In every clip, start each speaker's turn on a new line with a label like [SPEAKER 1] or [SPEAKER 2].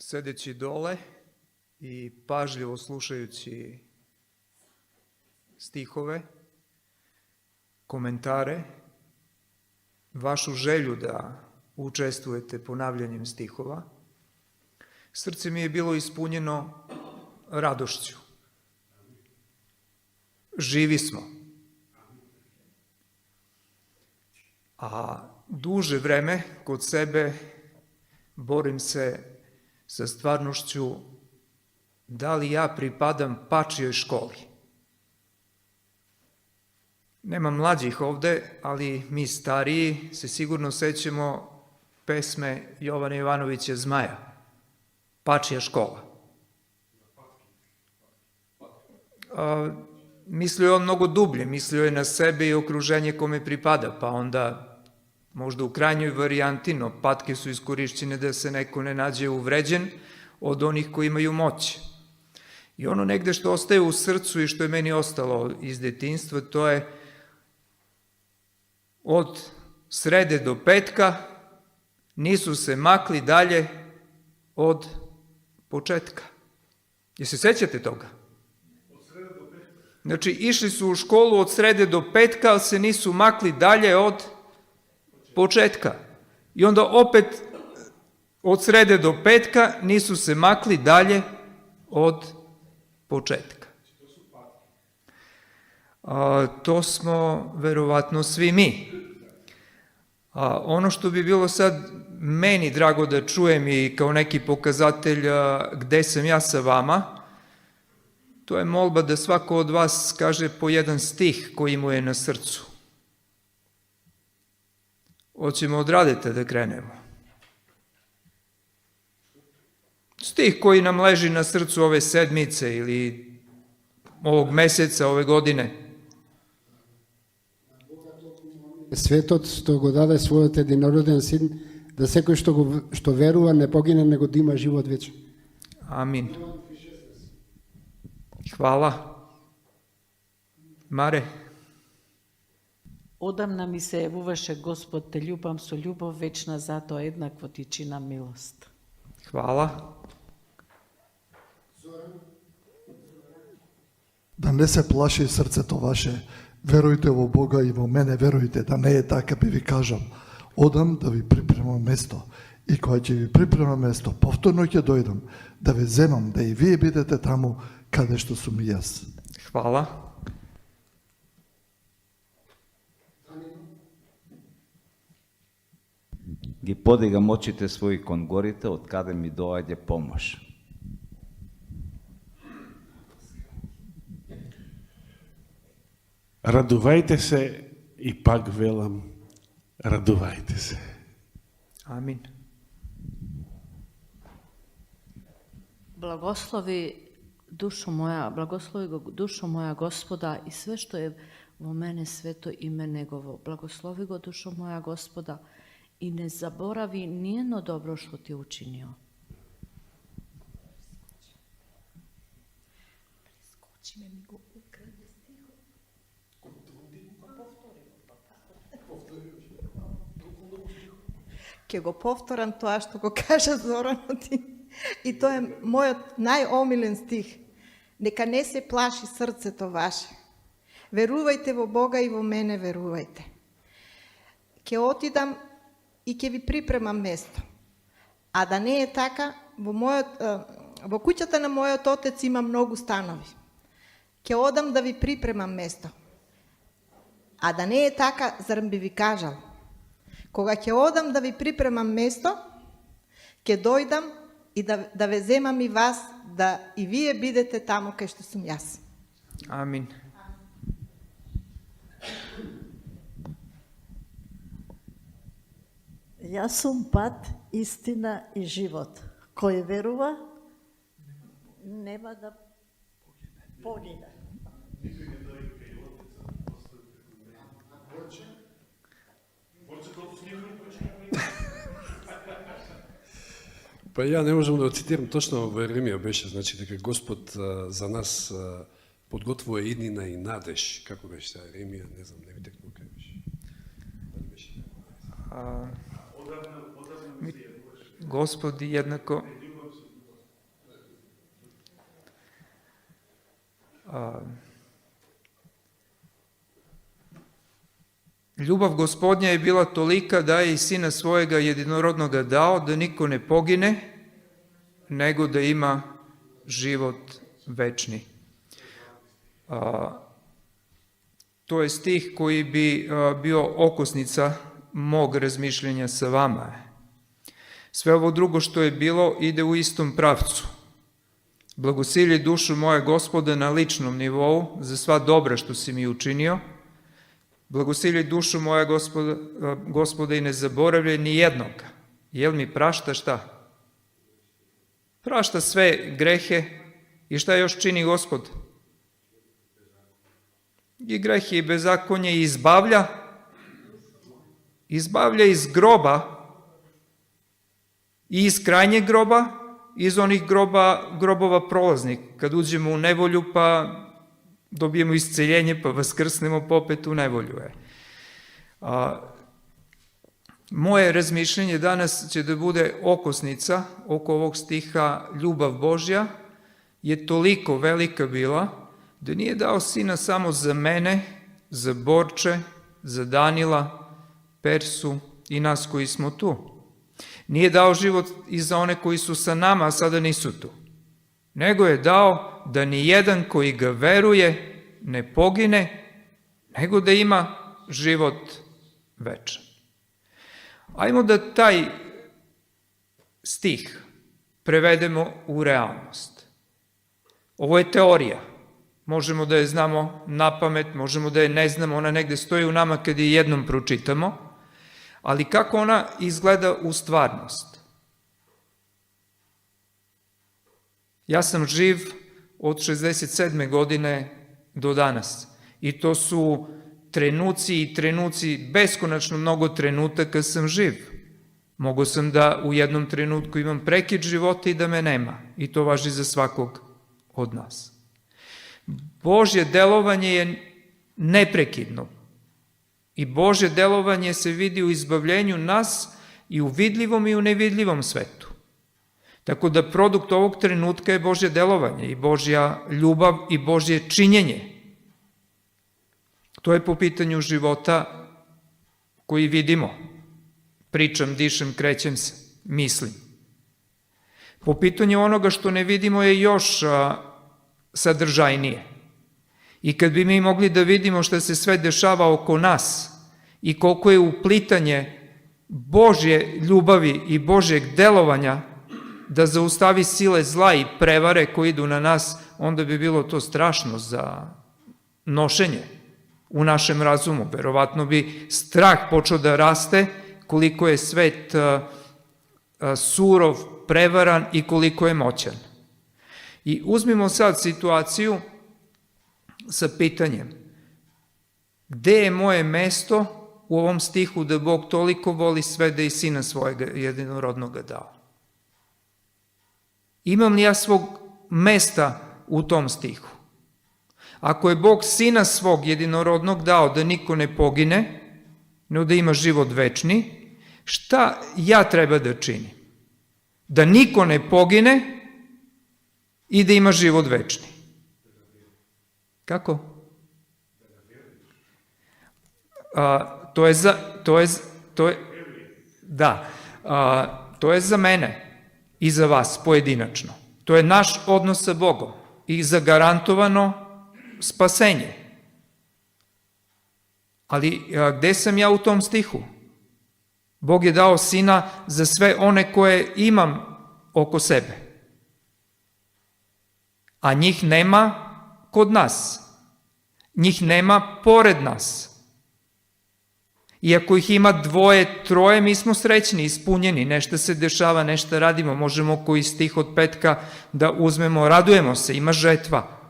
[SPEAKER 1] sedeći dole i pažljivo slušajući stihove, komentare, vašu želju da učestvujete ponavljanjem stihova, srce mi je bilo ispunjeno radošću. Živi smo. A duže vreme kod sebe borim se sa stvarnošću da li ja pripadam pačijoj školi. Nema mlađih ovde, ali mi stariji se sigurno sećamo pesme Jovana Ivanovića Zmaja, Pačija škola. Mislio je on mnogo dublje, mislio je na sebe i okruženje kome pripada, pa onda možda u krajnjoj varijanti, no patke su iskorišćene da se neko ne nađe uvređen od onih koji imaju moć. I ono negde što ostaje u srcu i što je meni ostalo iz detinjstva, to je od srede do petka nisu se makli dalje od početka. Jel se sećate toga? Znači, išli su u školu od srede do petka, ali se nisu makli dalje od početka. I onda opet od srede do petka nisu se makli dalje od početka. To smo verovatno svi mi. Ono što bi bilo sad meni drago da čujem i kao neki pokazatelj gde sam ja sa vama, to je molba da svako od vas kaže po jedan stih koji mu je na srcu. Hoćemo od Radeta da krenemo. Stih koji nam leži na srcu ove sedmice ili ovog meseca, ove godine.
[SPEAKER 2] Светот што го даде својот единороден син, да секој што верува не погине, него да има живот вечен.
[SPEAKER 1] Амин. Hvala. Mare?
[SPEAKER 3] Одамна ми се јавуваше Господ, те љубам со љубов вечна, затоа еднакво ти чинам милост.
[SPEAKER 1] Hvala.
[SPEAKER 4] Да не се плаши срцето ваше, верујте во Бога и во мене верујте, да не е така би ви кажам. Одам да ви припремам место. И кога ќе ви припремам место, повторно ќе дојдам, да ве земам, да и вие бидете таму каде што сум и јас.
[SPEAKER 1] Hvala.
[SPEAKER 5] Ги подигам очите своји кон горите, од каде ми доаѓа помош.
[SPEAKER 6] Радувајте се и пак велам, радувајте се.
[SPEAKER 1] Amin.
[SPEAKER 3] Благослови го душо моја Господа и све што е во мене свето име Негово. Благослови го душо моја Господа и не заборави ниедно добро што ти учинио.
[SPEAKER 7] Ќе го повторам тоа што го кажа Зоранот и тоа е мојот најомилен стих. Нека не се плаши срцето ваше. Верувајте во Бога и во мене верувајте. Ќе отидам и ќе ви припремам место. А да не е така, во куќата на мојот отец има многу станови. Ќе одам да ви припремам место. А да не е така, зарем би ви кажал. Кога ќе одам да ви припремам место, ќе дојдам и да ве земам и вас, да и вие бидете таму кај што сум јас.
[SPEAKER 1] Amin.
[SPEAKER 8] Јас сум пат, истина и живот. Кој верува, нема да погине.
[SPEAKER 6] Па ја не можам да цитирам точно во Еремија беше, значи дека Господ за нас подготвува иднина и надеж. Како беше таа Еремија, не знам, не ми текнува кај беше.
[SPEAKER 1] Gospodi jednako ljubav Gospodnja je bila tolika da je i Sina svojega jedinorodnoga dao, da niko ne pogine, nego da ima život večni. To je stih koji bi bio okosnica mog razmišljenja sa vama. Sve ovo drugo što je bilo ide u istom pravcu. Blagosilje dušu moja Gospoda na ličnom nivou za sva dobra što si mi učinio. Blagosilje dušu moja Gospoda i ne zaboravljaj ni jednoga. Jel mi prašta šta? Prašta sve grehe i šta još čini Gospod? I grehe i bezakonje izbavlja iz groba i iz krajnjeg groba, iz onih grobova prolaznih. Kad uđemo u nevolju pa dobijemo isceljenje pa vaskrsnemo popet u nevolju. Moje razmišljenje danas će da bude okosnica oko ovog stiha. Ljubav Božja je toliko velika bila da nije dao Sina samo za mene, za Borče, za Danila, Persu i nas koji smo tu. Nije dao život i za one koji su sa nama, a sada nisu tu. Nego je dao da ni jedan koji ga veruje ne pogine, nego da ima život večan. Ajmo da taj stih prevedemo u realnost. Ovo je teorija. Možemo da je znamo napamet, možemo da je ne znamo, ona negde stoji u nama kad je jednom pročitamo, ali kako ona izgleda u stvarnost? Ja sam živ od 67. godine do danas i to su trenuci i trenuci, beskonačno mnogo trenutaka sam živ. Mogao sam da u jednom trenutku imam prekid života i da me nema i to važi za svakog od nas. Božje delovanje je neprekidno i Božje delovanje se vidi u izbavljenju nas i u vidljivom i u nevidljivom svetu. Tako da produkt ovog trenutka je Božje delovanje i Božja ljubav i Božje činjenje. To je po pitanju života koji vidimo. Pričam, dišem, krećem se, mislim. Po pitanju onoga što ne vidimo je još sadržajnije. I kad bi mi mogli da vidimo šta se sve dešava oko nas i koliko je uplitanje Božje ljubavi i Božjeg delovanja da zaustavi sile zla i prevare koje idu na nas, onda bi bilo to strašno za nošenje u našem razumu. Verovatno bi strah počeo da raste koliko je svet surov, prevaran i koliko je moćan. I uzmimo sad situaciju sa pitanjem, gde je moje mesto u ovom stihu da Bog toliko voli sve da i Sina svojega jedinorodnoga dao? Imam li ja svog mesta u tom stihu? Ako je Bog Sina svog jedinorodnog dao da niko ne pogine, nego da ima život večni, šta ja treba da činim? Da niko ne pogine i da ima život večni. Kako? To je za mene i za vas pojedinačno. To je naš odnos sa Bogom i zagarantovano spasenje. Ali gde sam ja u tom stihu? Bog je dao Sina za sve one koje imam oko sebe. A njih nema kod nas. Njih nema pored nas. Iako ih ima 2, 3, mi smo srećni, ispunjeni, nešto se dešava, nešto radimo, možemo koji stih od petka da uzmemo, radujemo se, ima žetva.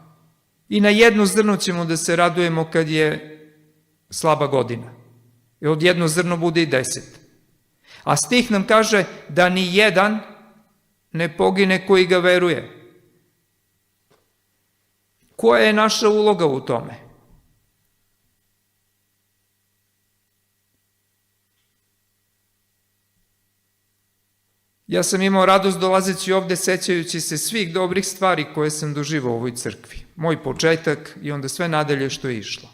[SPEAKER 1] I na jedno zrno ćemo da se radujemo kad je slaba godina. I od jedno zrno bude i 10. A stih nam kaže da ni jedan ne pogine koji ga veruje. Koja je naša uloga u tome? Ja sam imao radost dolazeći ovde, sećajući se svih dobrih stvari koje sam doživao u ovoj crkvi. Moj početak i onda sve nadalje što je išlo.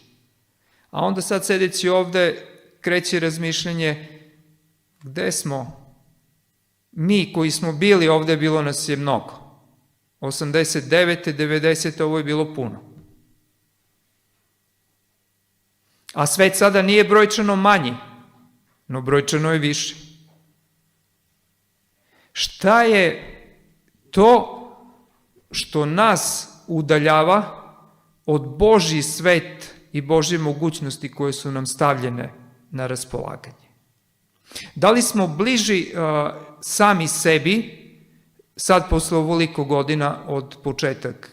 [SPEAKER 1] A onda sad sedeći ovde, kreće razmišljanje gde smo mi koji smo bili ovde, bilo nas je mnogo. 89. 90. ovo je bilo puno. A svet sada nije brojčano manji, no brojčano je više. Šta je to što nas udaljava od Božji svet i Božje mogućnosti koje su nam stavljene na raspolaganje? Da li smo bliži sami sebi sad posle ovoliko godina od početak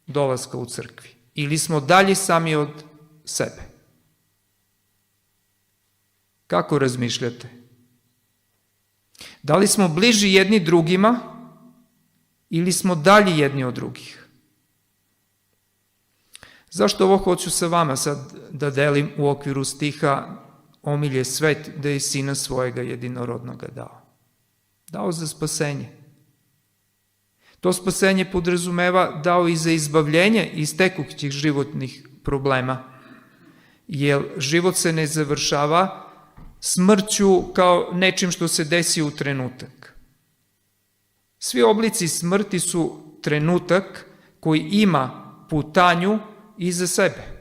[SPEAKER 1] dolaska u crkvi? Ili smo dalje sami od sebe? Kako razmišljate? Da li smo bliži jedni drugima ili smo dalji jedni od drugih? Zašto ovo hoću sa vama sad da delim u okviru stiha omilje svet da je Sina svojega jedinorodnoga dao? Dao za spasenje. To spasenje podrazumeva dao i za izbavljenje iz tekućih životnih problema, jer život se ne završava smrću kao nečim što se desi u trenutak. Svi oblici smrti su trenutak koji ima putanju iza sebe.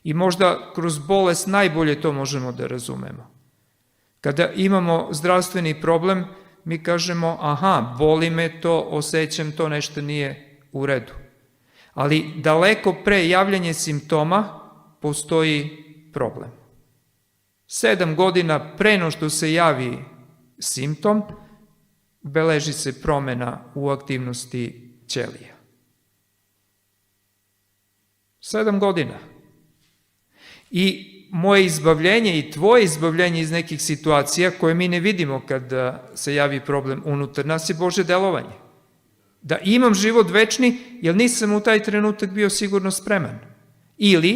[SPEAKER 1] I možda kroz bolest najbolje to možemo da razumemo. Kada imamo zdravstveni problem, mi kažemo, aha, boli me to, osjećam to, nešto nije u redu. Ali daleko pre javljanja simptoma postoji problem. 7 godina pre no što se javi simptom, beleži se promena u aktivnosti ćelija. 7 godina. I moje izbavljenje i tvoje izbavljenje iz nekih situacija koje mi ne vidimo kad se javi problem unutar nas je Božje delovanje. Da imam život večni, jer nisam u taj trenutak bio sigurno spreman. Ili,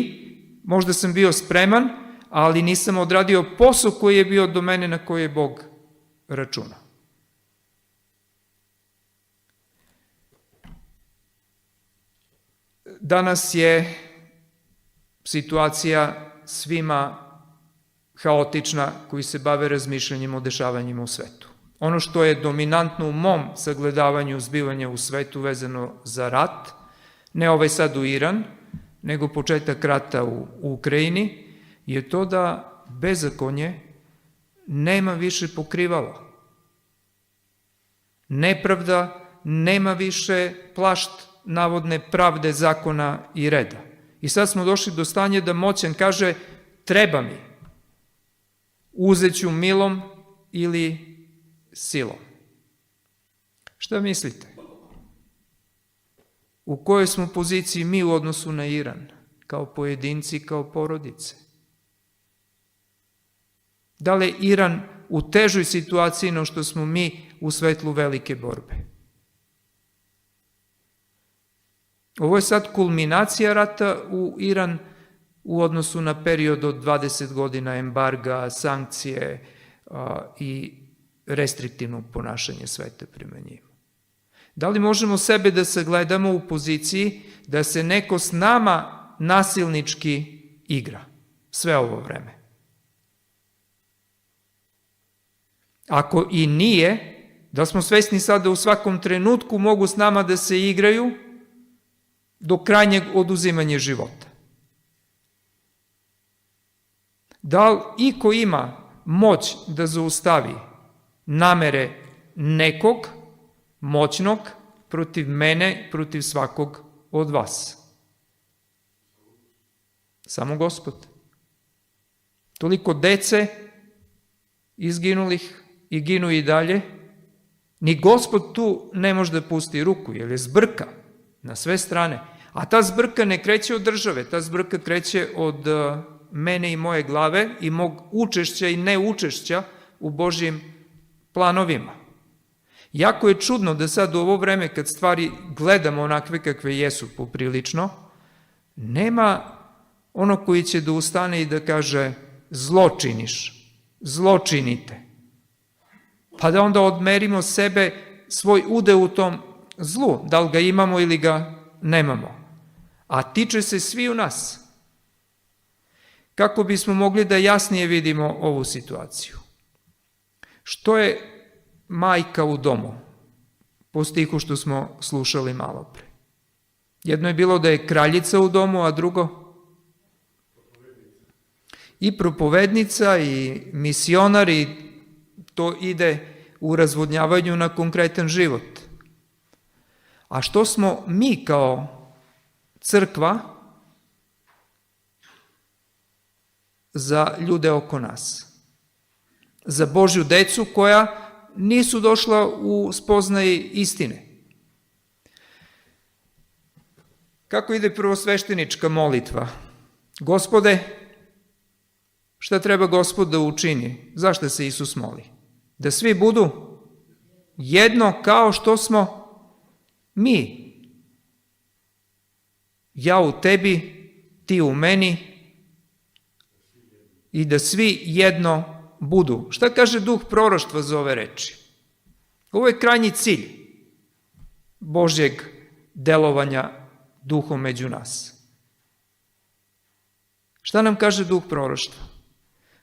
[SPEAKER 1] možda sam bio spreman, ali nisam odradio posao koji je bio do mene na koji je Bog računao. Danas je situacija svima haotična koji se bave razmišljanjem o dešavanjima u svetu. Ono što je dominantno u mom sagledavanju zbivanja u svetu vezano za rat, ne ovaj sad u Iran, nego početak rata u Ukrajini, je to da bezakonje nema više pokrivala. Nepravda nema više plašt navodne pravde, zakona i reda. I sad smo došli do stanja da moćan kaže treba mi, uzet ću milom ili silom. Šta mislite? U kojoj smo poziciji mi u odnosu na Iran, kao pojedinci, kao porodice? Da li je Iran u težoj situaciji no što smo mi u svetlu velike borbe? Ovo je sad kulminacija rata u Iran u odnosu na period od 20 godina embarga, sankcije i restriktivnog ponašanja sveta prema njima. Da li možemo sebe da sagledamo u poziciji da se neko s nama nasilnički igra sve ovo vreme? Ako i nije, da smo svesni sad da u svakom trenutku mogu s nama da se igraju do krajnjeg oduzimanja života. Da li iko ima moć da zaustavi namere nekog moćnog protiv mene, protiv svakog od vas? Samo Gospod. Toliko dece izginulih i ginu i dalje, ni Gospod tu ne može da pusti ruku, jer je zbrka na sve strane. A ta zbrka ne kreće od države, ta zbrka kreće od mene i moje glave i mog učešća i neučešća u Božjim planovima. Jako je čudno da sad u ovo vreme kad stvari gledamo onakve kakve jesu poprilično, nema ono koji će da ustane i da kaže zlo činiš, zlo činite. Pa da onda odmerimo sebe, svoj udeo u tom zlu, da li ga imamo ili ga nemamo. A tiče se svi u nas. kako bismo mogli da jasnije vidimo ovu situaciju. Što je majka u domu? Po stihu što smo slušali malo pre. Jedno je bilo da je kraljica u domu, a drugo? I propovednica i misionar, i to ide u razvodnjavanju na konkretan život. A što smo mi kao crkva za ljude oko nas? Za Božju decu koja nisu došla u spoznaji istine. Kako ide prvosveštenička molitva? Gospode, šta treba Gospod da učini? Zašto se Isus moli? Da svi budu jedno kao što smo mi. Ja u tebi, ti u meni, i da svi jedno budu. Šta kaže duh proroštva za ove reči? Ovo je krajnji cilj Božjeg delovanja duhom među nas. Šta nam kaže duh proroštva?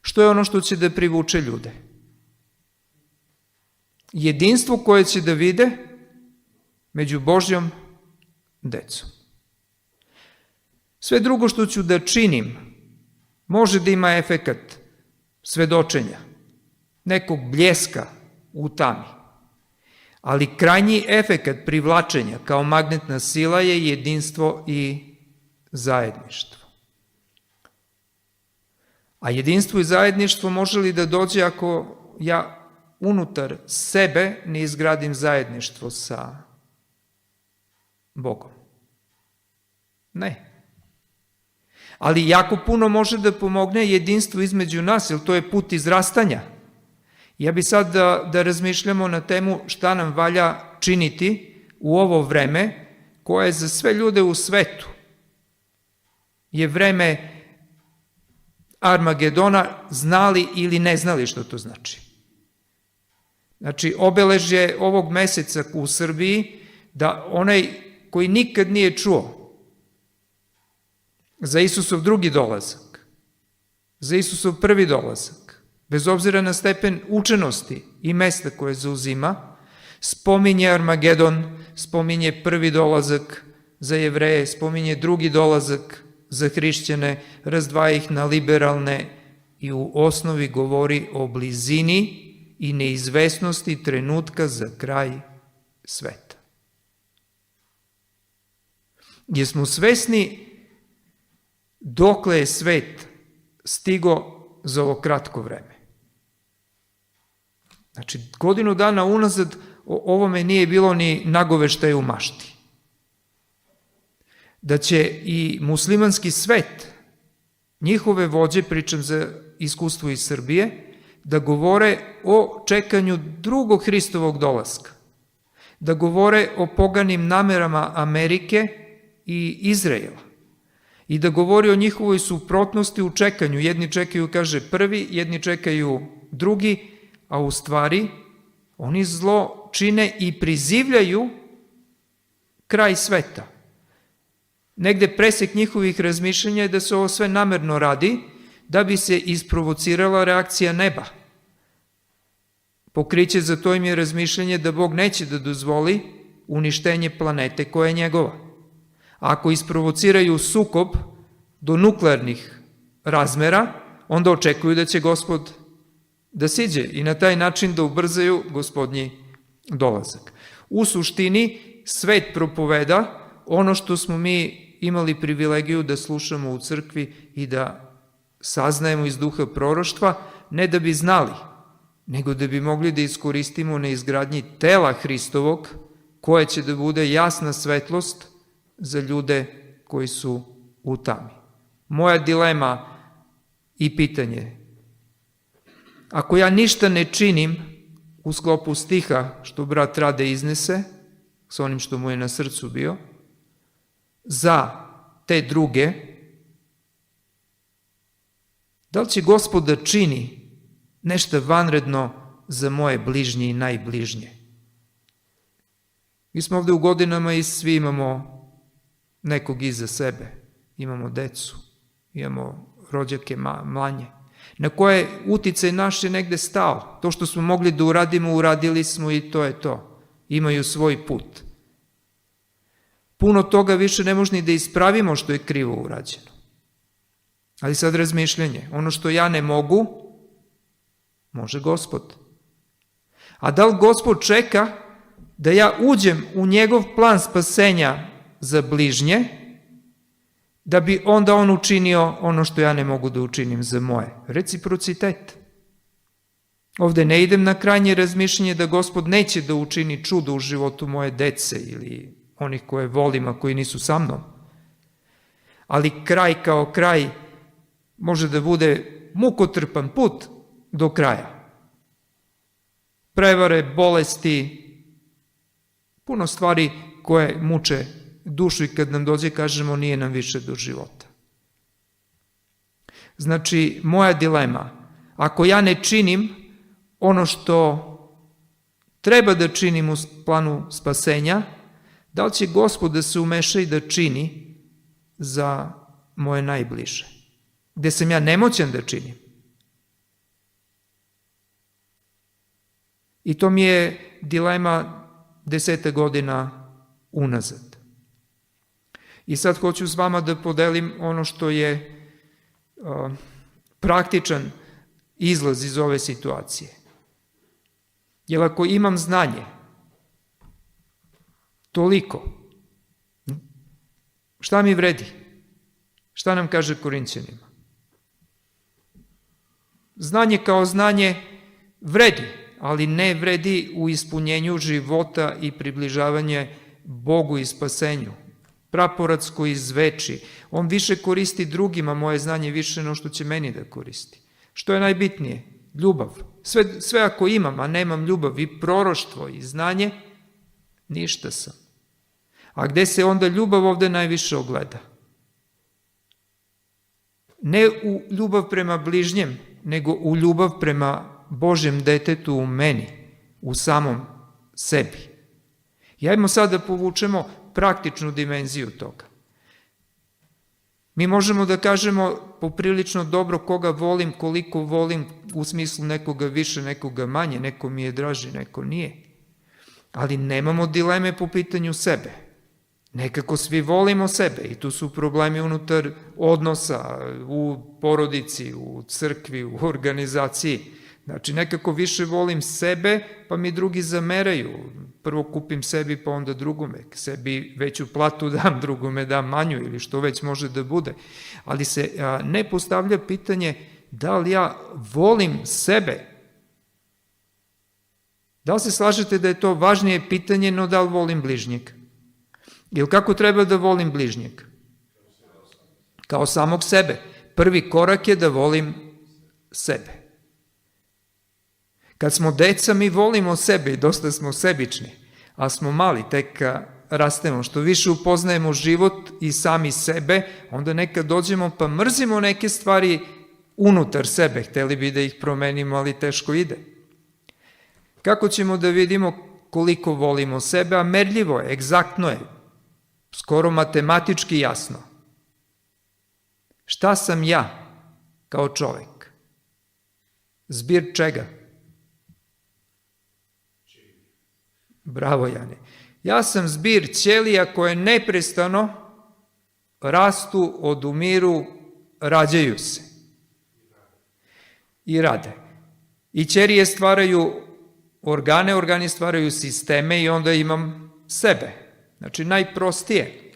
[SPEAKER 1] Što je ono što će da privuče ljude? Jedinstvo koje će da vide među Božjom decom. Sve drugo što ću da činim može da ima efekat svedočenja, nekog bljeska u tami. Ali krajnji efekat privlačenja kao magnetna sila je jedinstvo i zajedništvo. A jedinstvo i zajedništvo može li da dođe ako ja unutar sebe ne izgradim zajedništvo sa Bogom? Ne. Ali jako puno može da pomogne jedinstvo između nas, jer to je put izrastanja. Ja bi sad da razmišljamo na temu šta nam valja činiti u ovo vreme, koje je za sve ljude u svetu je vreme Armagedona, znali ili ne znali što to znači. Znači, obeležje ovog meseca u Srbiji, da onaj koji nikad nije čuo za Isusov drugi dolazak, za Isusov prvi dolazak, bez obzira na stepen učenosti i mesta koje zauzima, spominje Armagedon, spominje prvi dolazak za Jevreje, spominje drugi dolazak za hrišćane, razdvaja ih na liberalne i u osnovi govori o blizini i neizvesnosti trenutka za kraj sveta. Jesmo svesni dokle je svet stigo za ovo kratko vreme? Znači, godinu dana unazad o ovome nije bilo ni nagoveštaja u mašti. Da će i muslimanski svet, njihove vođe, pričam za iskustvo iz Srbije, da govore o čekanju drugog Hristovog dolaska, da govore o poganim namerama Amerike i Izraela i da govori o njihovoj suprotnosti u čekanju. Jedni čekaju, kaže, prvi, jedni čekaju drugi, a u stvari oni zlo čine i prizivljaju kraj sveta. Negde presek njihovih razmišljanja je da se ovo sve namerno radi, da bi se isprovocirala reakcija neba. Pokriće za to im je razmišljanje da Bog neće da dozvoli uništenje planete koja je njegova. A ako isprovociraju sukob do nuklearnih razmera, onda očekuju da će Gospod da siđe i na taj način da ubrzaju Gospodnji dolazak. U suštini, svet propoveda ono što smo mi imali privilegiju da slušamo u crkvi i da saznajemo iz duha proroštva, ne da bi znali, nego da bi mogli da iskoristimo na izgradnji tela Hristovog, koje će da bude jasna svetlost za ljude koji su u tami. Moja dilema i pitanje, ako ja ništa ne činim u sklopu stiha što brat Rade iznese, s onim što mu je na srcu bio, za te druge, da li će Gospod da čini nešto vanredno za moje bližnje i najbližnje? Mi smo ovde u godinama i svi imamo nekog iza sebe. Imamo decu, imamo rođake mlanje, na koje uticaj naš je negde stao. To što smo mogli da uradimo, uradili smo i to je to. Imaju svoj put. Puno toga više ne može ni da ispravimo što je krivo urađeno. Ali sad razmišljanje, ono što ja ne mogu, može Gospod. A da li Gospod čeka da ja uđem u njegov plan spasenja za bližnje, da bi onda on učinio ono što ja ne mogu da učinim za moje? Reciprocitet. Ovde ne idem na krajnje razmišljanje da Gospod neće da učini čudo u životu moje dece ili onih koje volim, a koji nisu sa mnom. Ali kraj kao kraj može da bude mukotrpan put do kraja. Prevare, bolesti, puno stvari koje muče dušu i kad nam dođe kažemo nije nam više do života. Znači, moja dilema, ako ja ne činim ono što treba da činim u planu spasenja, da li će Gospod da se umeša i da čini za moje najbliže? Gde sam ja nemoćan da činim. I to mi je dilema 10 godina unazad. I sad hoću s vama da podelim ono što je praktičan izlaz iz ove situacije. Jer ako imam znanje, toliko, šta mi vredi? Šta nam kaže Korinćanima? Znanje kao znanje vredi, ali ne vredi u ispunjenju života i približavanje Bogu i spasenju. Praporac koji zveči, on više koristi drugima moje znanje više no što će meni da koristi. Što je najbitnije? Ljubav. Sve ako imam, a nemam ljubav i proroštvo i znanje, ništa sam. A gde se onda ljubav ovde najviše ogleda? Ne u ljubav prema bližnjem, nego u ljubav prema Božjem detetu u meni, u samom sebi. I ajmo sad da povučemo praktičnu dimenziju toga. Mi možemo da kažemo poprilično dobro koga volim, koliko volim, u smislu nekoga više, nekoga manje, neko mi je draži, neko nije. Ali nemamo dileme po pitanju sebe. Nekako svi volimo sebe i tu su problemi unutar odnosa, u porodici, u crkvi, u organizaciji. Znači, nekako više volim sebe, pa mi drugi zameraju. Prvo kupim sebi, pa onda drugome. Sebi veću platu dam, drugome dam manju ili što već može da bude. Ali se ne postavlja pitanje da li ja volim sebe. Da li se slažete da je to važnije pitanje, no da li volim bližnjeg? Ili kako treba da volim bližnjeg? Kao samog sebe. Prvi korak je da volim sebe. Kad smo deca, mi volimo sebe i dosta smo sebični, a smo mali, tek rastemo. Što više upoznajemo život i sami sebe, onda nekad dođemo pa mrzimo neke stvari unutar sebe. Hteli bi da ih promenimo, ali teško ide. Kako ćemo da vidimo koliko volimo sebe? A merljivo je, egzaktno je, skoro matematički jasno. Šta sam ja kao čovek? Zbir čega? Bravo, Jane. Ja sam zbir ćelija koje neprestano rastu, odumiru, rađaju se. I rade. I ćelije stvaraju organe, organi stvaraju sisteme i onda imam sebe. Znači, najprostije.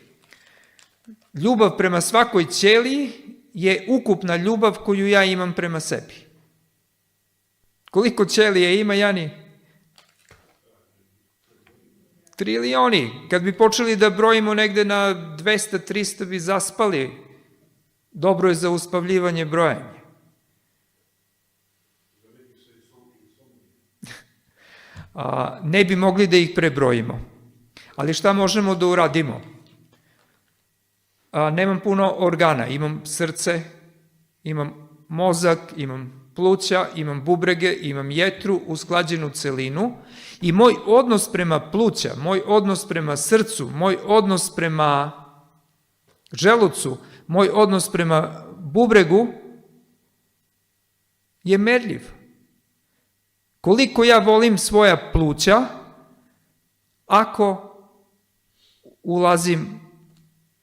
[SPEAKER 1] Ljubav prema svakoj ćeliji je ukupna ljubav koju ja imam prema sebi. Koliko ćelije ima, Jani? Trilioni. Kad bi počeli da brojimo negde na 200-300 bi zaspali. Dobro je za uspavljivanje brojanje. Ne bi mogli da ih prebrojimo. Ali šta možemo da uradimo? Nemam puno organa. Imam srce, imam mozak, imam pluća, imam bubrege, imam jetru, usklađenu celinu i moj odnos prema pluća, moj odnos prema srcu, moj odnos prema želucu, moj odnos prema bubregu je merljiv. Koliko ja volim svoja pluća ako ulazim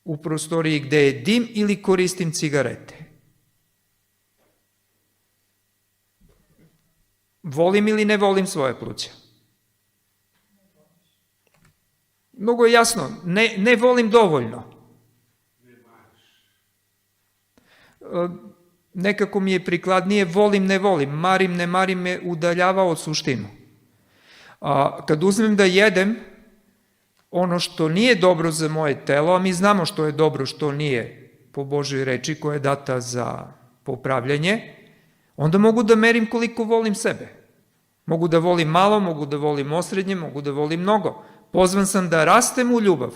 [SPEAKER 1] u prostoriji gde je dim ili koristim cigarete. Volim ili ne volim svoje pluća? Mnogo je jasno, ne volim dovoljno. Nekako mi je prikladnije volim, ne volim, marim, ne marim me udaljava od suštinu. Kad uzmem da jedem ono što nije dobro za moje telo, a mi znamo što je dobro, što nije po Božoj reči koja je data za popravljanje, onda mogu da merim koliko volim sebe. Mogu da volim malo, mogu da volim osrednje, mogu da volim mnogo. Pozvan sam da rastem u ljubav,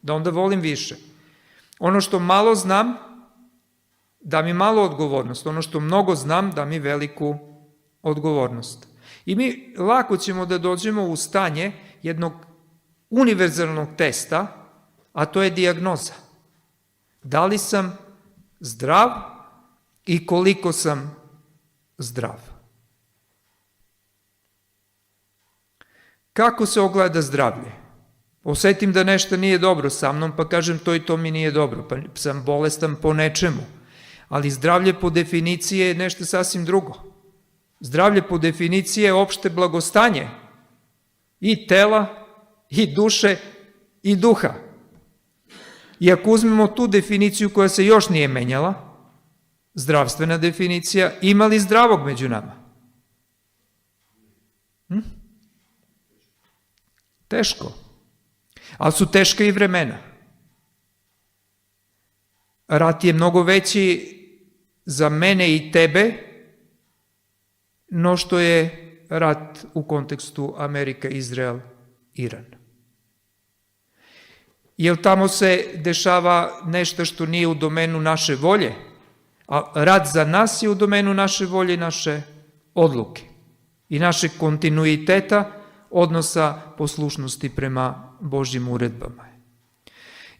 [SPEAKER 1] da onda volim više. Ono što malo znam, da mi malo odgovornost. Ono što mnogo znam, da mi veliku odgovornost. I mi lako ćemo da dođemo u stanje jednog univerzalnog testa, a to je dijagnoza. Da li sam zdrav i koliko sam zdrav. Kako se ogleda zdravlje? Osetim da nešto nije dobro sa mnom, pa kažem to i to mi nije dobro, pa sam bolestan po nečemu. Ali zdravlje po definiciji je nešto sasvim drugo. Zdravlje po definiciji je opšte blagostanje i tela, i duše, i duha. I ako uzmemo tu definiciju koja se još nije menjala, zdravstvena definicija, ima li zdravog među nama? Teško. Ali su teška i vremena. Rat je mnogo veći za mene i tebe, no što je rat u kontekstu Amerika, Izrael, Iran. Jer tamo se dešava nešto što nije u domenu naše volje, a rat za nas je u domenu naše volje i naše odluke i našeg kontinuiteta odnosa poslušnosti prema Božjim uredbama.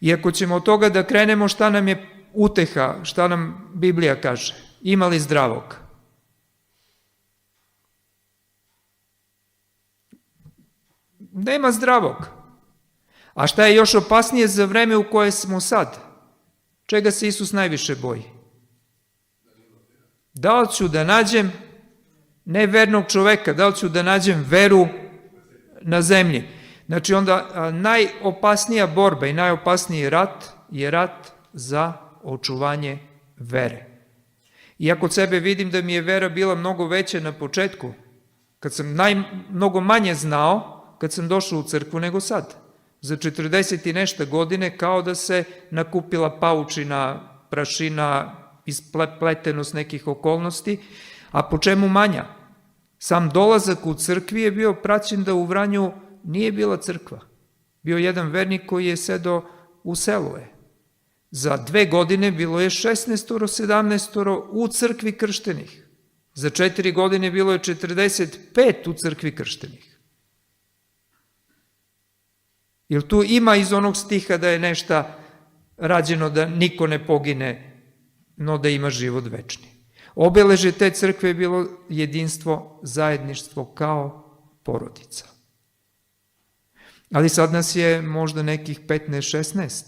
[SPEAKER 1] I ako ćemo od toga da krenemo, šta nam je uteha, šta nam Biblija kaže? Ima li zdravog? Nema zdravog. A šta je još opasnije za vreme u koje smo sad? Čega se Isus najviše boji? Da li ću da nađem nevernog čoveka, da li ću da nađem veru na zemlji? Znači onda najopasnija borba i najopasniji rat je rat za očuvanje vere. Iako od sebe vidim da mi je vera bila mnogo veća na početku, kad sam mnogo manje znao, kad sam došao u crkvu nego sad. Za 40 i nešto godine kao da se nakupila paučina, prašina, ispletenost nekih okolnosti, a po čemu manja? Sam dolazak u crkvi je bio praćen da u Vranju nije bila crkva. Bio jedan vernik koji je sedao u selu. Za 2 godine bilo je 16-17 u crkvi krštenih. Za 4 godine bilo je 45 u crkvi krštenih. Jer tu ima iz onog stiha da je nešto rađeno da niko ne pogine, no da ima život večni. Obeležje te crkve je bilo jedinstvo, zajedništvo kao porodica. Ali sad nas je možda nekih 15-16.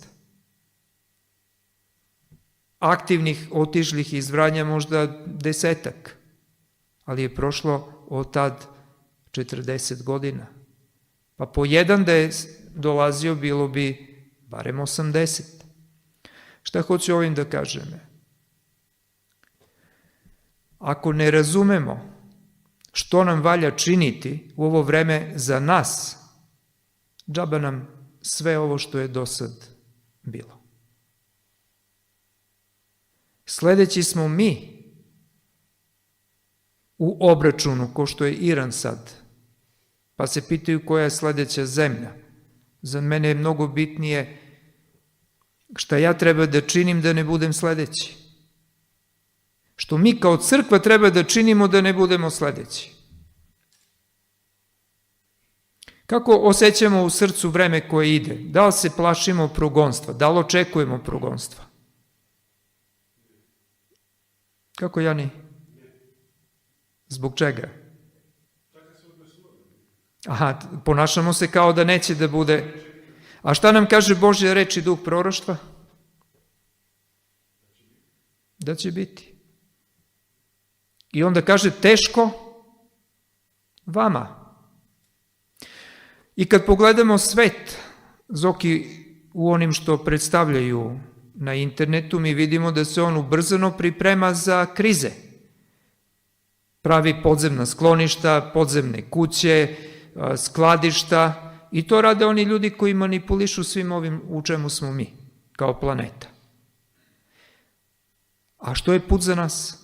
[SPEAKER 1] Aktivnih, otišlih iz Vranja možda 10, ali je prošlo od tad 40 godina. Pa po jedan da je dolazio bilo bi barem 80. Šta hoću ovim da kažem? Ako ne razumemo što nam valja činiti u ovo vreme za nas, džaba nam sve ovo što je do sad bilo. Sledeći smo mi u obračunu, ko što je Iran sad, pa se pitaju koja je sledeća zemlja. Za mene je mnogo bitnije šta ja treba da činim da ne budem sledeći. Što mi kao crkva treba da činimo da ne budemo sledeći. Kako osjećamo u srcu vreme koje ide? Da li se plašimo progonstva? Da li očekujemo progonstva? Kako, Jani? Zbog čega? Aha, ponašamo se kao da neće da bude. A šta nam kaže Božja reč i duh proroštva? Da će biti. I onda kaže teško vama. I kad pogledamo svet, Zoki, u onim što predstavljaju na internetu, mi vidimo da se on ubrzano priprema za krize. Pravi podzemna skloništa, podzemne kuće, skladišta, i to rade oni ljudi koji manipulišu svim ovim u čemu smo mi, kao planeta. A što je put za nas?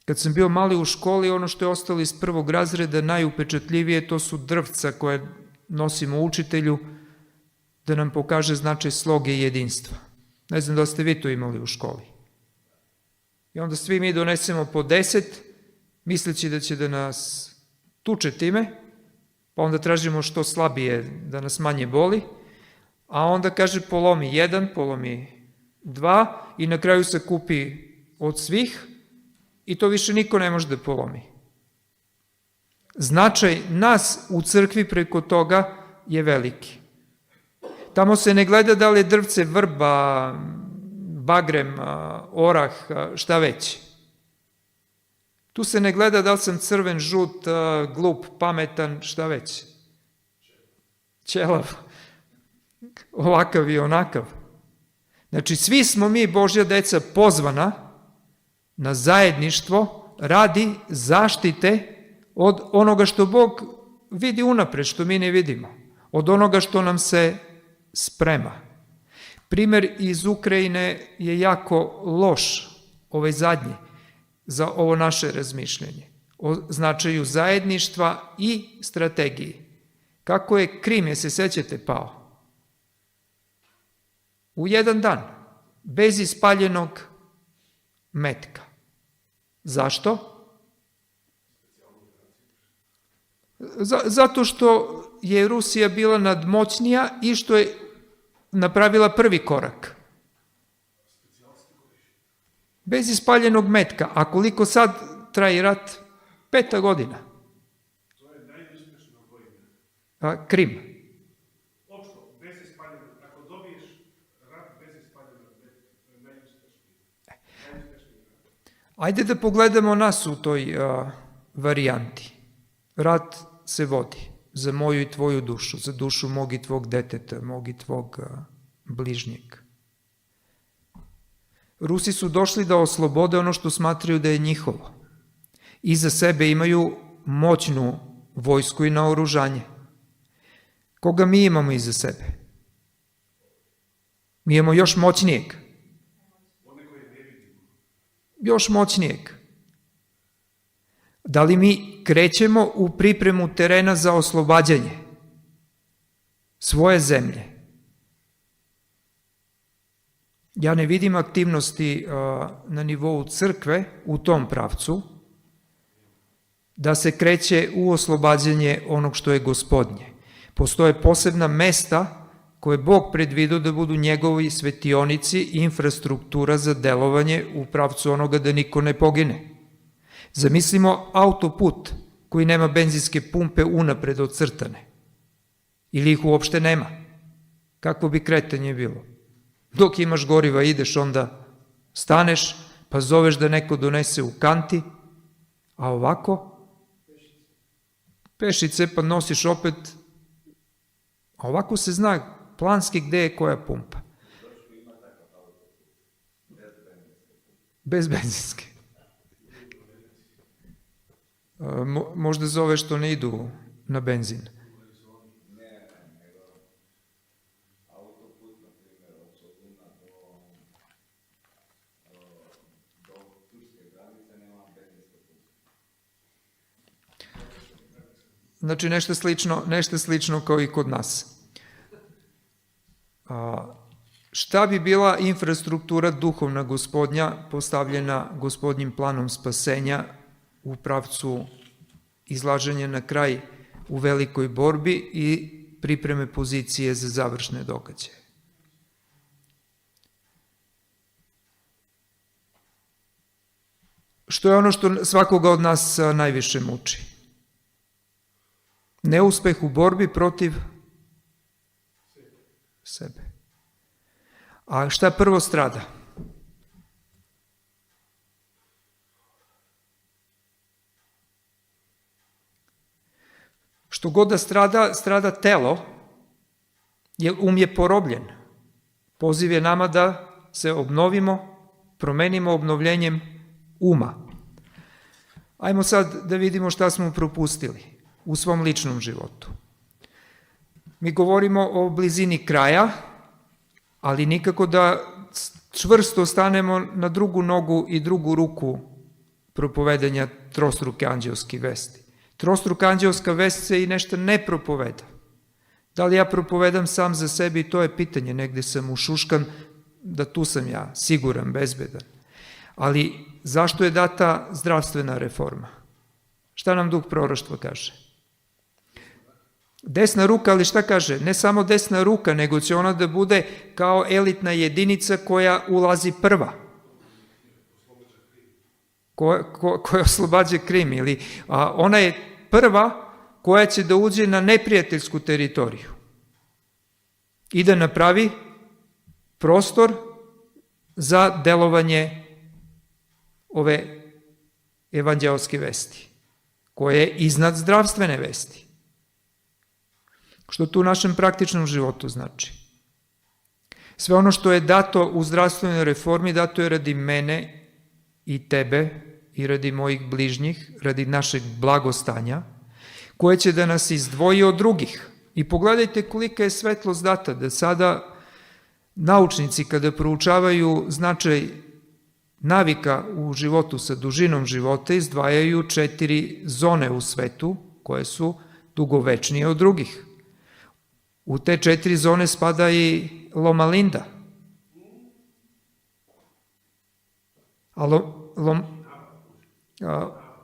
[SPEAKER 1] Kad sam bio mali u školi, ono što je ostalo iz prvog razreda, najupečatljivije, to su drvca koje nosimo učitelju da nam pokaže značaj sloge i jedinstva. Ne znam da ste vi to imali u školi. I onda svi mi donesemo po 10, misleći da će da nas tuče time, pa onda tražimo što slabije da nas manje boli, a onda kaže polomi 1, polomi 2 i na kraju se kupi od svih i to više niko ne može da polomi. Značaj nas u crkvi preko toga je veliki. Tamo se ne gleda da li je drvce vrba, bagrem, orah, šta već. Tu se ne gleda da li sam crven, žut, glup, pametan, šta već. Ćelav, ovakav i onakav. Znači, svi smo mi, Božja deca, pozvana na zajedništvo radi zaštite od onoga što Bog vidi unapred, što mi ne vidimo. Od onoga što nam se sprema. Primer iz Ukrajine je jako loš, ovaj zadnji, za ovo naše razmišljanje. O značaju zajedništva i strategiji. Kako je Krim, je se sećate, pao? U jedan dan, bez ispaljenog metka. Zašto? Zato što je Rusija bila nadmoćnija i što je napravila prvi korak. Bez ispaljenog metka. A koliko sad traje rat? 5. godina.
[SPEAKER 9] To je najuspešno vojna.
[SPEAKER 1] Krim.
[SPEAKER 9] Opšto, bez ispaljenog. Ako dobiješ rat bez ispaljenog metka, to je najuspešniji.
[SPEAKER 1] Ajde da pogledamo nas u toj varijanti. Rat se vodi za moju i tvoju dušu, za dušu mog i tvog deteta, mog i tvog bližnjeg. Rusi su došli da oslobode ono što smatraju da je njihovo. Iza sebe imaju moćnu vojsku i naoružanje. Koga mi imamo iza sebe? Mi imamo još moćnijeg. Još moćnijeg. Da li mi krećemo u pripremu terena za oslobađanje svoje zemlje? Ja ne vidim aktivnosti na nivou crkve u tom pravcu da se kreće u oslobađanje onog što je gospodnje. Postoje posebna mesta koje Bog predvidio da budu njegovi svetionici i infrastruktura za delovanje u pravcu onoga da niko ne pogine. Zamislimo autoput koji nema benzinske pumpe unapred ocrtane. Ili ih uopšte nema. Kakvo bi kretanje bilo? Dok imaš goriva ideš, onda staneš, pa zoveš da neko donese u kanti, a ovako pešice pa nosiš opet, a ovako se zna planski gde je koja pumpa. Bez benzinske. Možda zove što ne idu na benzin. Znači nešto slično kao i kod nas. Šta bi bila infrastruktura duhovna gospodnja postavljena gospodnjim planom spasenja u pravcu izlaženja na kraj u velikoj borbi i pripreme pozicije za završne događaje? što je ono što svakoga od nas najviše muči. Neuspeh u borbi protiv sebe. A šta prvo strada? Što god da strada telo, jer je porobljen. Poziv je nama da se obnovimo, promenimo obnovljenjem uma. Ajmo sad da vidimo šta smo propustili u svom ličnom životu. Mi govorimo o blizini kraja, ali nikako da čvrsto stanemo na drugu nogu i drugu ruku propovedanja trostruke anđelske vesti. Trostruka anđelska vest se i nešto ne propoveda. Da li ja propovedam sam za sebi, to je pitanje, negde sam ušuškan, da tu sam ja, siguran, bezbedan. Ali zašto je data zdravstvena reforma? Šta nam duh proroštva kaže? Desna ruka, ali šta kaže? Ne samo desna ruka, nego će ona da bude kao elitna jedinica koja ulazi prva. Koja oslobađa Krim. Ona je prva koja će da uđe na neprijateljsku teritoriju i da napravi prostor za delovanje ove evanđelske vesti, koje je iznad zdravstvene vesti. Što to u našem praktičnom životu znači? Sve ono što je dato u zdravstvenoj reformi, dato je radi mene i tebe i radi mojih bližnjih, radi našeg blagostanja, koje će da nas izdvoji od drugih. I pogledajte kolika je svetlost data, da sada naučnici kada proučavaju značaj navika u životu sa dužinom života, izdvajaju 4 zone u svetu koje su dugovečnije od drugih. U te 4 zone spada i Loma Linda.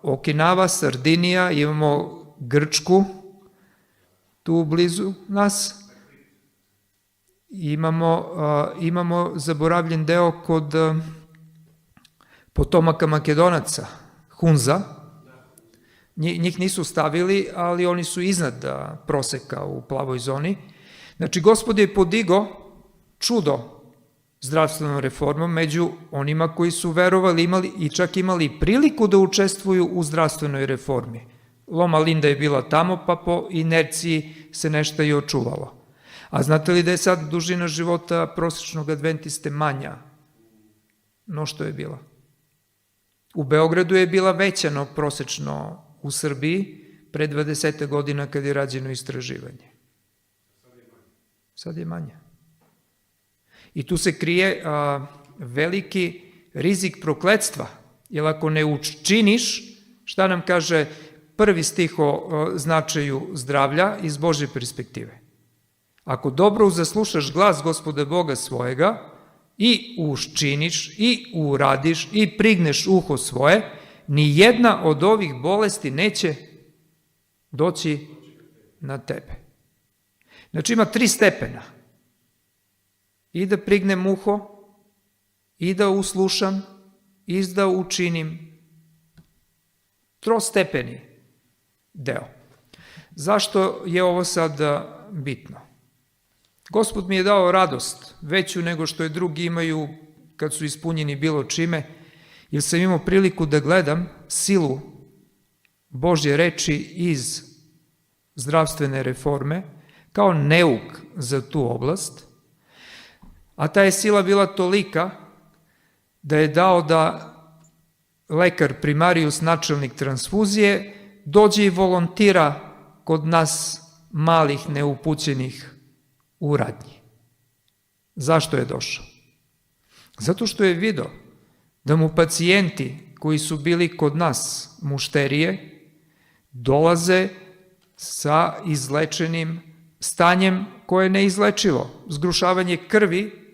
[SPEAKER 1] Okinawa, Sardinija, imamo Grčku, tu blizu nas. Imamo zaboravljen deo kod potomaka Makedonaca, Hunza. Njih nisu stavili, ali oni su iznad proseka u plavoj zoni. Znači, Gospod je podigao čudo zdravstvenom reformom među onima koji su verovali i čak imali priliku da učestvuju u zdravstvenoj reformi. Loma Linda je bila tamo, pa po inerciji se nešto i očuvalo. A znate li da je sad dužina života prosječnog adventiste manja no što je bila? U Beogradu je bila veća no prosečno u Srbiji pre 20 godina kad je rađeno istraživanje. Sad je manje. I tu se krije veliki rizik prokletstva, jer ako ne učiniš, šta nam kaže prvi stih o značaju zdravlja iz Božje perspektive? Ako dobro zaslušaš glas Gospoda Boga svojega i učiniš i uradiš i prigneš uho svoje, ni jedna od ovih bolesti neće doći na tebe. Znači ima 3 stepena. I da prignem uho, i da uslušam, i da učinim. Trostepeni deo. Zašto je ovo sad bitno? Gospod mi je dao radost, veću nego što je drugi imaju kad su ispunjeni bilo čime, jer sam imao priliku da gledam silu Božje reči iz zdravstvene reforme, kao neuk za tu oblast, a ta je sila bila tolika da je dao da lekar primarijus, načelnik transfuzije, dođe i volontira kod nas malih neupućenih u radnji. Zašto je došao? Zato što je video da mu pacijenti koji su bili kod nas mušterije dolaze sa izlečenim stanjem koje je neizlečivo. Zgrušavanje krvi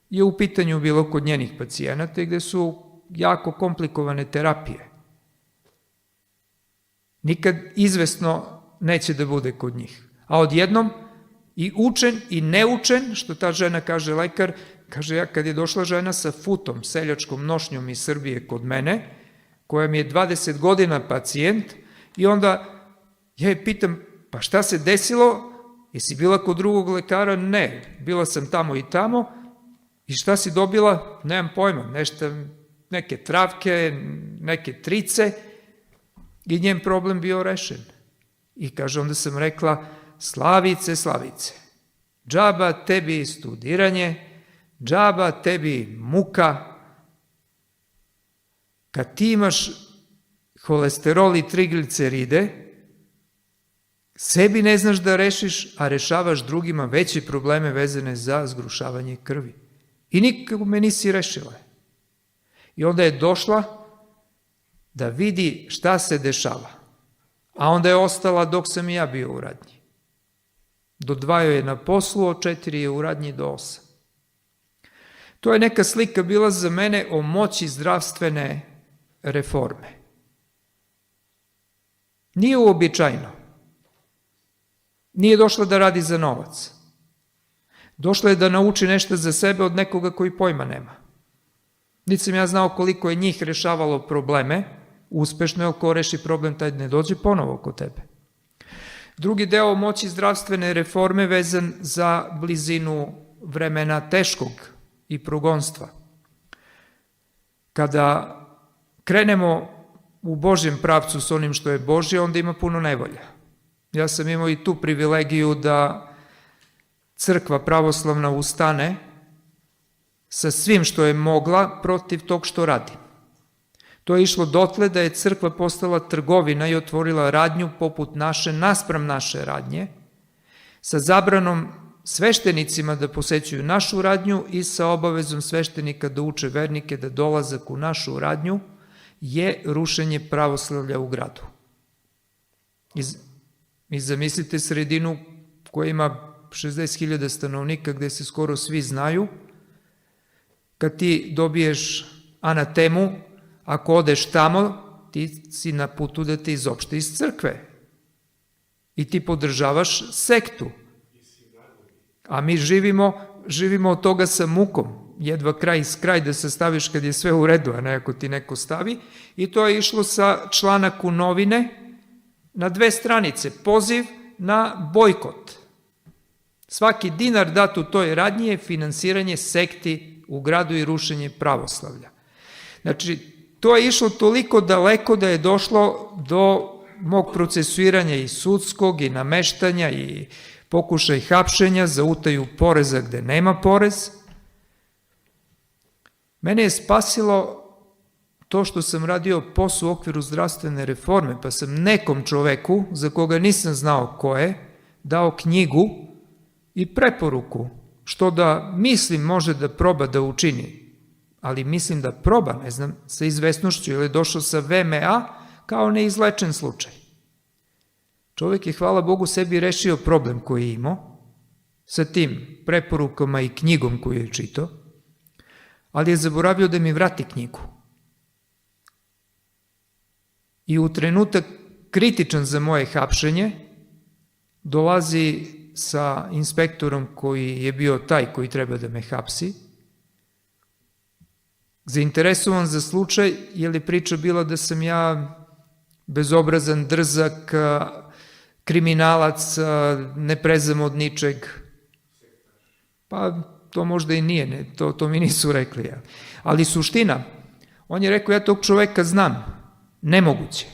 [SPEAKER 1] je u pitanju bilo kod njenih pacijenata gde su jako komplikovane terapije. Nikad izvesno neće da bude kod njih. A odjednom i učen i neučen, što ta žena kaže lekar, kaže ja kad je došla žena sa futom, seljačkom nošnjom iz Srbije kod mene, koja mi je 20 godina pacijent i onda ja je pitam, pa šta se desilo? Jesi bila kod drugog lekara? Ne, bila sam tamo i tamo. I šta si dobila? Nemam pojma, neke travke, neke trice i njen problem bio rešen. I kaže, onda sam rekla, Slavice, džaba tebi studiranje, džaba tebi muka, kad ti imaš holesterol i trigliceride, sebi ne znaš da rešiš, a rešavaš drugima veće probleme vezane za zgrušavanje krvi. I nikako me nisi rešila. I onda je došla da vidi šta se dešava. A onda je ostala dok sam i ja bio u radnji. Do 2 je na poslu, od 4 je u radnji do 8. To je neka slika bila za mene o moći zdravstvene reforme. Nije uobičajno. Nije došla da radi za novac. Došla je da nauči nešto za sebe od nekoga koji pojma nema. Niti sam ja znao koliko je njih rešavalo probleme, uspešno je, ko reši problem, taj ne dođe ponovo kod tebe. Drugi deo moći zdravstvene reforme vezan za blizinu vremena teškog i progonstva. Kada krenemo u Božjem pravcu s onim što je Božje, onda ima puno nevolja. Ja sam imao i tu privilegiju da crkva pravoslavna ustane sa svim što je mogla protiv tog što radi. To je išlo dotle da je crkva postala trgovina i otvorila radnju poput naše, naspram naše radnje, sa zabranom sveštenicima da posećuju našu radnju i sa obavezom sveštenika da uče vernike da dolazak u našu radnju je rušenje pravoslavlja u gradu. I zamislite sredinu koja ima 60.000 stanovnika gde se skoro svi znaju, kad ti dobiješ anatemu, ako odeš tamo, ti si na putu da te izopšte iz crkve. I ti podržavaš sektu. A mi živimo od toga sa mukom. Jedva kraj da se staviš kad je sve u redu, a ne ako ti neko stavi. I to je išlo sa članak u novine na 2 stranice. Poziv na bojkot. Svaki dinar dat u toj radnji je finansiranje sekti u gradu i rušenje pravoslavlja. Znači, to je išlo toliko daleko da je došlo do mog procesuiranja i sudskog i nameštanja i pokušaj hapšenja za utaju poreza gde nema porez. Mene je spasilo to što sam radio posao u okviru zdravstvene reforme, pa sam nekom čoveku, za koga nisam znao ko je, dao knjigu i preporuku, što da mislim može da proba da učini, ali mislim da proba, ne znam, sa izvesnošću, ili je došao sa VMA kao neizlečen slučaj. Čovek je, hvala Bogu, sebi rešio problem koji je imao, sa tim preporukama i knjigom koju je čitao, ali je zaboravio da mi vrati knjigu. I u trenutak kritičan za moje hapšenje dolazi sa inspektorom koji je bio taj koji treba da me hapsi, zainteresovan za slučaj, je li priča bila da sam ja bezobrazan, drzak, kriminalac, ne prezam od ničeg. Pa to možda i nije, to mi nisu rekli. Ali suština, on je rekao, ja tog čoveka znam, nemoguće.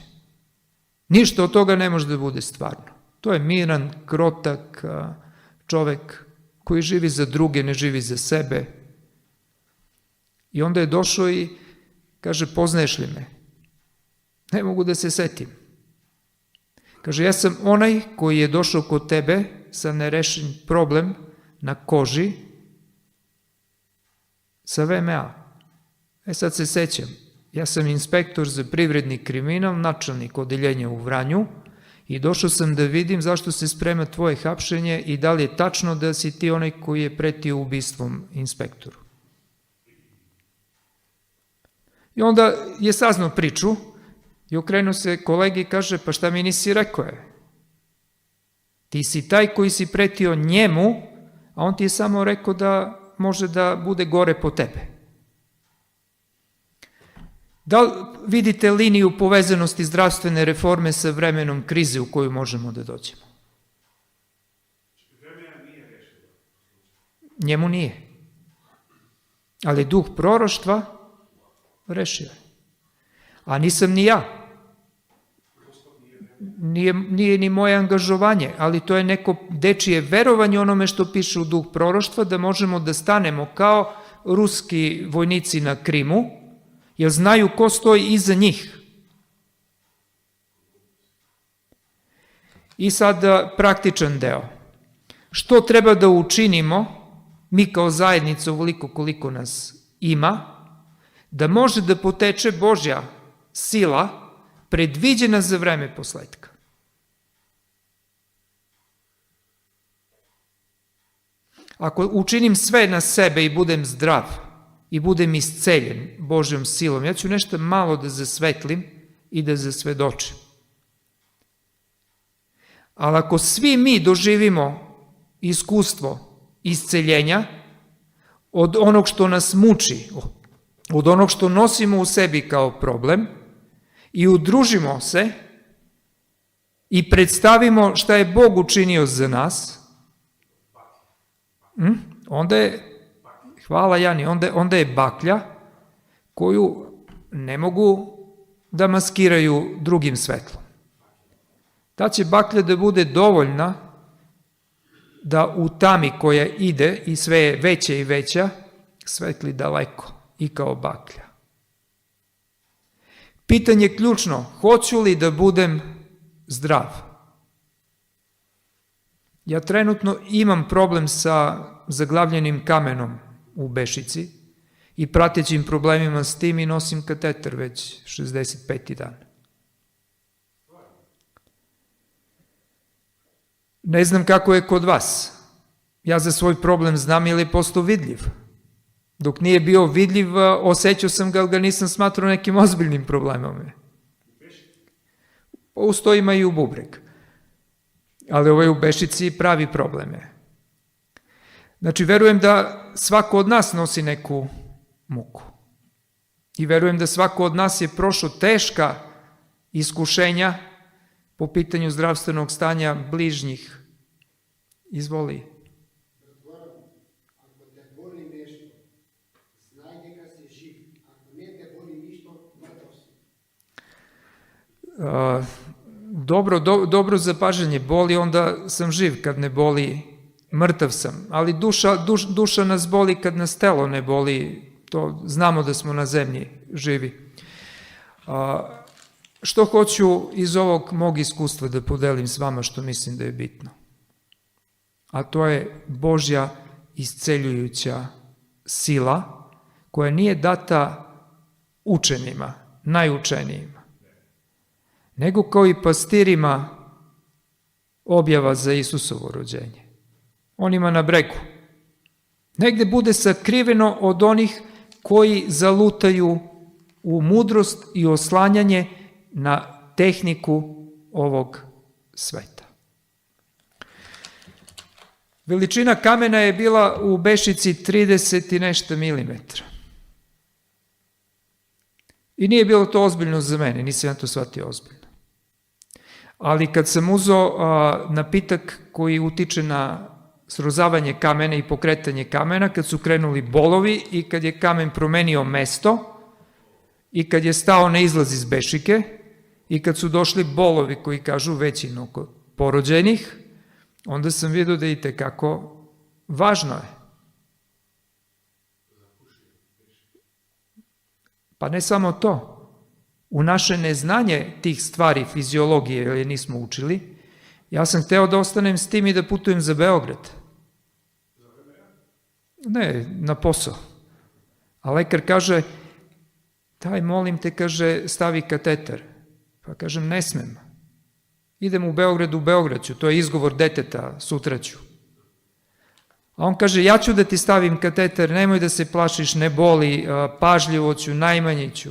[SPEAKER 1] Ništa od toga ne može da bude stvarno. To je miran, krotak čovek koji živi za druge, ne živi za sebe. I onda je došao i kaže, poznaješ li me? Ne mogu da se setim. Kaže, ja sam onaj koji je došao kod tebe sa nerešen problem na koži sa VMA. Sad se sećam, ja sam inspektor za privredni kriminal, načelnik odeljenja u Vranju i došao sam da vidim zašto se sprema tvoje hapšenje i da li je tačno da si ti onaj koji je pretio ubistvom inspektoru. I onda je saznao priču i okrenuo se kolegi i kaže, pa šta mi nisi rekao je? Ti si taj koji si pretio njemu, a on ti je samo rekao da može da bude gore po tebe. Da li vidite liniju povezanosti zdravstvene reforme sa vremenom krize u koju možemo da dođemo? Njemu nije. Ali duh proroštva rešio je. A nisam ni ja. Nije ni moje angažovanje, ali to je neko dečije verovanje onome što piše u duh proroštva, da možemo da stanemo kao ruski vojnici na Krimu, jer znaju ko stoji iza njih. I sad praktičan deo. Što treba da učinimo, mi kao zajednica, ovoliko koliko nas ima, da može da poteče Božja sila predviđena za vreme posletka. Ako učinim sve na sebe i budem zdrav i budem isceljen Božjom silom, ja ću nešto malo da zasvetlim i da zasvedočim. Ali ako svi mi doživimo iskustvo isceljenja od onog što nas muči, od onog što nosimo u sebi kao problem, i udružimo se i predstavimo šta je Bog učinio za nas, onda je, hvala Jani, onda je baklja koju ne mogu da maskiraju drugim svetlom. Ta će baklja da bude dovoljna da u tami koja ide i sve je veća i veća, svetli daleko i kao baklja. Pitanje ključno, hoću li da budem zdrav? Ja trenutno imam problem sa zaglavljenim kamenom u Bešici i pratećim problemima s tim i nosim kateter već 65. dan. Ne znam kako je kod vas. Ja za svoj problem znam ili je postao vidljiv. Dok nije bio vidljiv, osjećao sam ga, ali ga nisam smatrao nekim ozbiljnim problemom. Uz to ima i u bubreg. Ali ovaj u Bešici pravi probleme. Znači, verujem da svako od nas nosi neku muku. I verujem da svako od nas je prošao teška iskušenja po pitanju zdravstvenog stanja bližnjih. Izvoli. Dobro zapažanje, boli, onda sam živ, kad ne boli, mrtav sam, ali duša nas boli kad nas telo ne boli, to znamo da smo na zemlji živi. Što hoću iz ovog mog iskustva da podelim s vama, što mislim da je bitno? A to je Božja isceljujuća sila koja nije data učenima, najučenijima, nego kao i pastirima objava za Isusovo rođenje. Onima na bregu. Negde bude sakriveno od onih koji zalutaju u mudrost i oslanjanje na tehniku ovog sveta. Veličina kamena je bila u Bešici 30 i nešto milimetra. I nije bilo to ozbiljno za mene, nisam ja to shvatio ozbiljno. Ali kad sam uzeo napitak koji utiče na srozavanje kamena i pokretanje kamena, kad su krenuli bolovi i kad je kamen promenio mesto i kad je stao na izlaz iz Bešike i kad su došli bolovi koji kažu većinu kod porođenih, onda sam vidio da i tekako važno je. Pa ne samo to. U naše neznanje tih stvari fiziologije, jer je nismo učili, ja sam hteo da ostanem s tim i da putujem za Beograd. Ne, na posao. A lekar kaže, daj molim te, kaže, stavi kateter. Pa kažem, ne smem. Idem u Beograd ću, to je izgovor deteta, sutra ću. A on kaže, ja ću da ti stavim kateter, nemoj da se plašiš, ne boli, pažljivo ću, najmanje ću.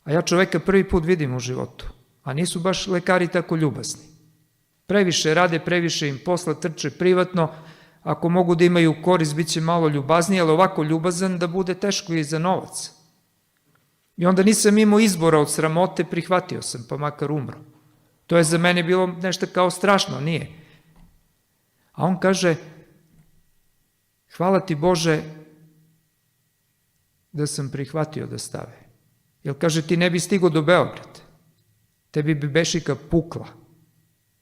[SPEAKER 1] A ja čoveka prvi put vidim u životu, a nisu baš lekari tako ljubazni. Previše rade, previše im posla, trče privatno, ako mogu da imaju korist, bit će malo ljubazniji, ali ovako ljubazan da bude teško i za novac. I onda nisam imao izbora od sramote, prihvatio sam, pa makar umro. To je za mene bilo nešto kao strašno, nije. A on kaže, hvala ti Bože da sam prihvatio da stave. Jer kaže, ti ne bi stigo do Beograda. Tebi bi bešika pukla.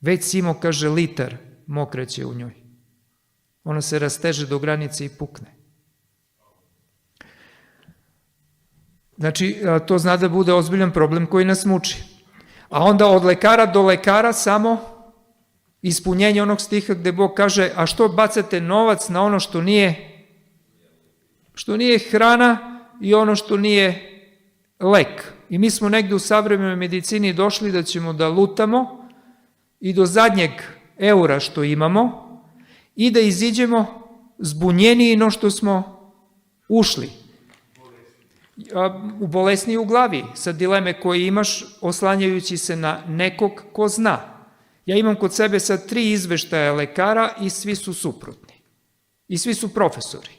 [SPEAKER 1] Već si imao, kaže, litar mokraće u njoj. Ona se rasteže do granice i pukne. Znači, to zna da bude ozbiljan problem koji nas muči. A onda od lekara do lekara samo ispunjenje onog stiha gde Bog kaže, a što bacate novac na ono što nije hrana i ono što nije lek. I mi smo negde u savremenoj medicini došli da ćemo da lutamo i do zadnjeg eura što imamo i da iziđemo zbunjeniji no što smo ušli. U bolesniji u glavi, sa dileme koje imaš oslanjajući se na nekog ko zna. Ja imam kod sebe sad 3 izveštaja lekara i svi su suprotni. I svi su profesori.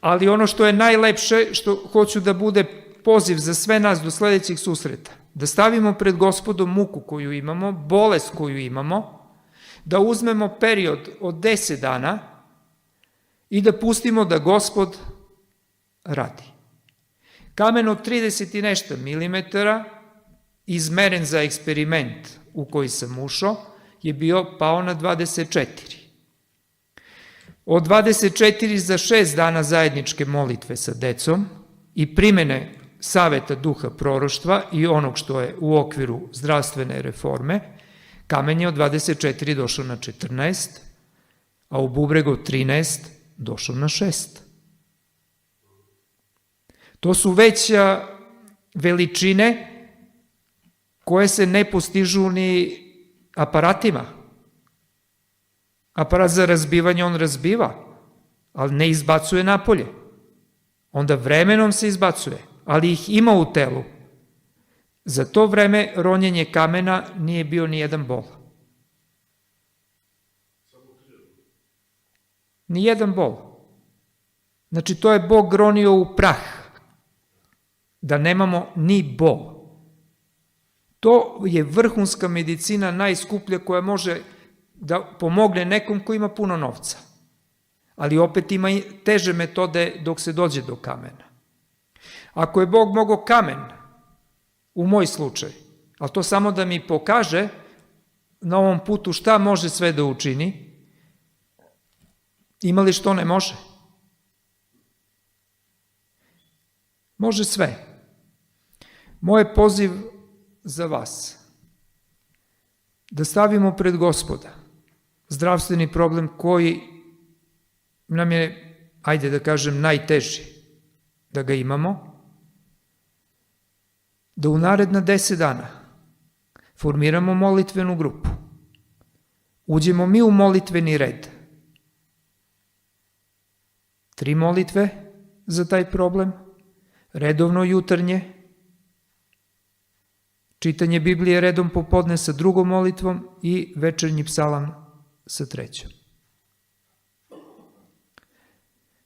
[SPEAKER 1] Ali ono što je najlepše, što hoću da bude poziv za sve nas do sledećeg susreta, da stavimo pred Gospodom muku koju imamo, bolest koju imamo, da uzmemo period od 10 dana i da pustimo da Gospod radi. Kamen od 30 i nešto milimetara, izmeren za eksperiment u koji sam ušao, je bio pao na 24. Od 24 za 6 dana zajedničke molitve sa decom i primene saveta duha proroštva i onog što je u okviru zdravstvene reforme, kamen je od 24 došao na 14, a u bubregu od 13 došao na 6. To su već veličine koje se ne postižu ni aparatima. Aparat za razbivanje on razbiva, ali ne izbacuje napolje. Onda vremenom se izbacuje, ali ih ima u telu. Za to vreme ronjenje kamena nije bio ni jedan bol. Ni jedan bol. Znači, to je Bog ronio u prah, da nemamo ni bol. To je vrhunska medicina, najskuplja, koja može da pomogne nekom ko ima puno novca. Ali opet ima i teže metode dok se dođe do kamena. Ako je Bog mogao kamen, u moj slučaj, ali to samo da mi pokaže na ovom putu šta može sve da učini, ima li što ne može? Može sve. Moj poziv za vas, da stavimo pred Gospoda zdravstveni problem koji nam je, ajde da kažem, najteži da ga imamo, da u naredna 10 dana formiramo molitvenu grupu, uđemo mi u molitveni red, 3 molitve za taj problem, redovno jutarnje, čitanje Biblije redom popodne sa 2. molitvom i večernji psalam sa 3.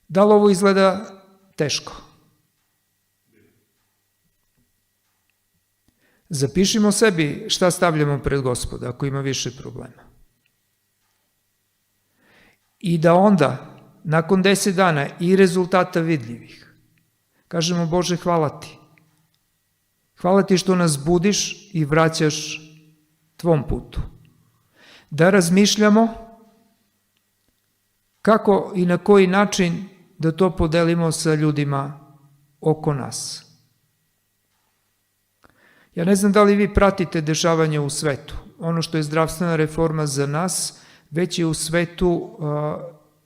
[SPEAKER 1] Da li ovo izgleda teško? Zapišimo sebi šta stavljamo pred Gospoda ako ima više problema. I da onda, nakon 10 dana i rezultata vidljivih, kažemo, Bože, hvala ti. Hvala ti što nas budiš i vraćaš tvom putu. Da razmišljamo kako i na koji način da to podelimo sa ljudima oko nas. Ja ne znam da li vi pratite dešavanja u svetu. Ono što je zdravstvena reforma za nas, već je u svetu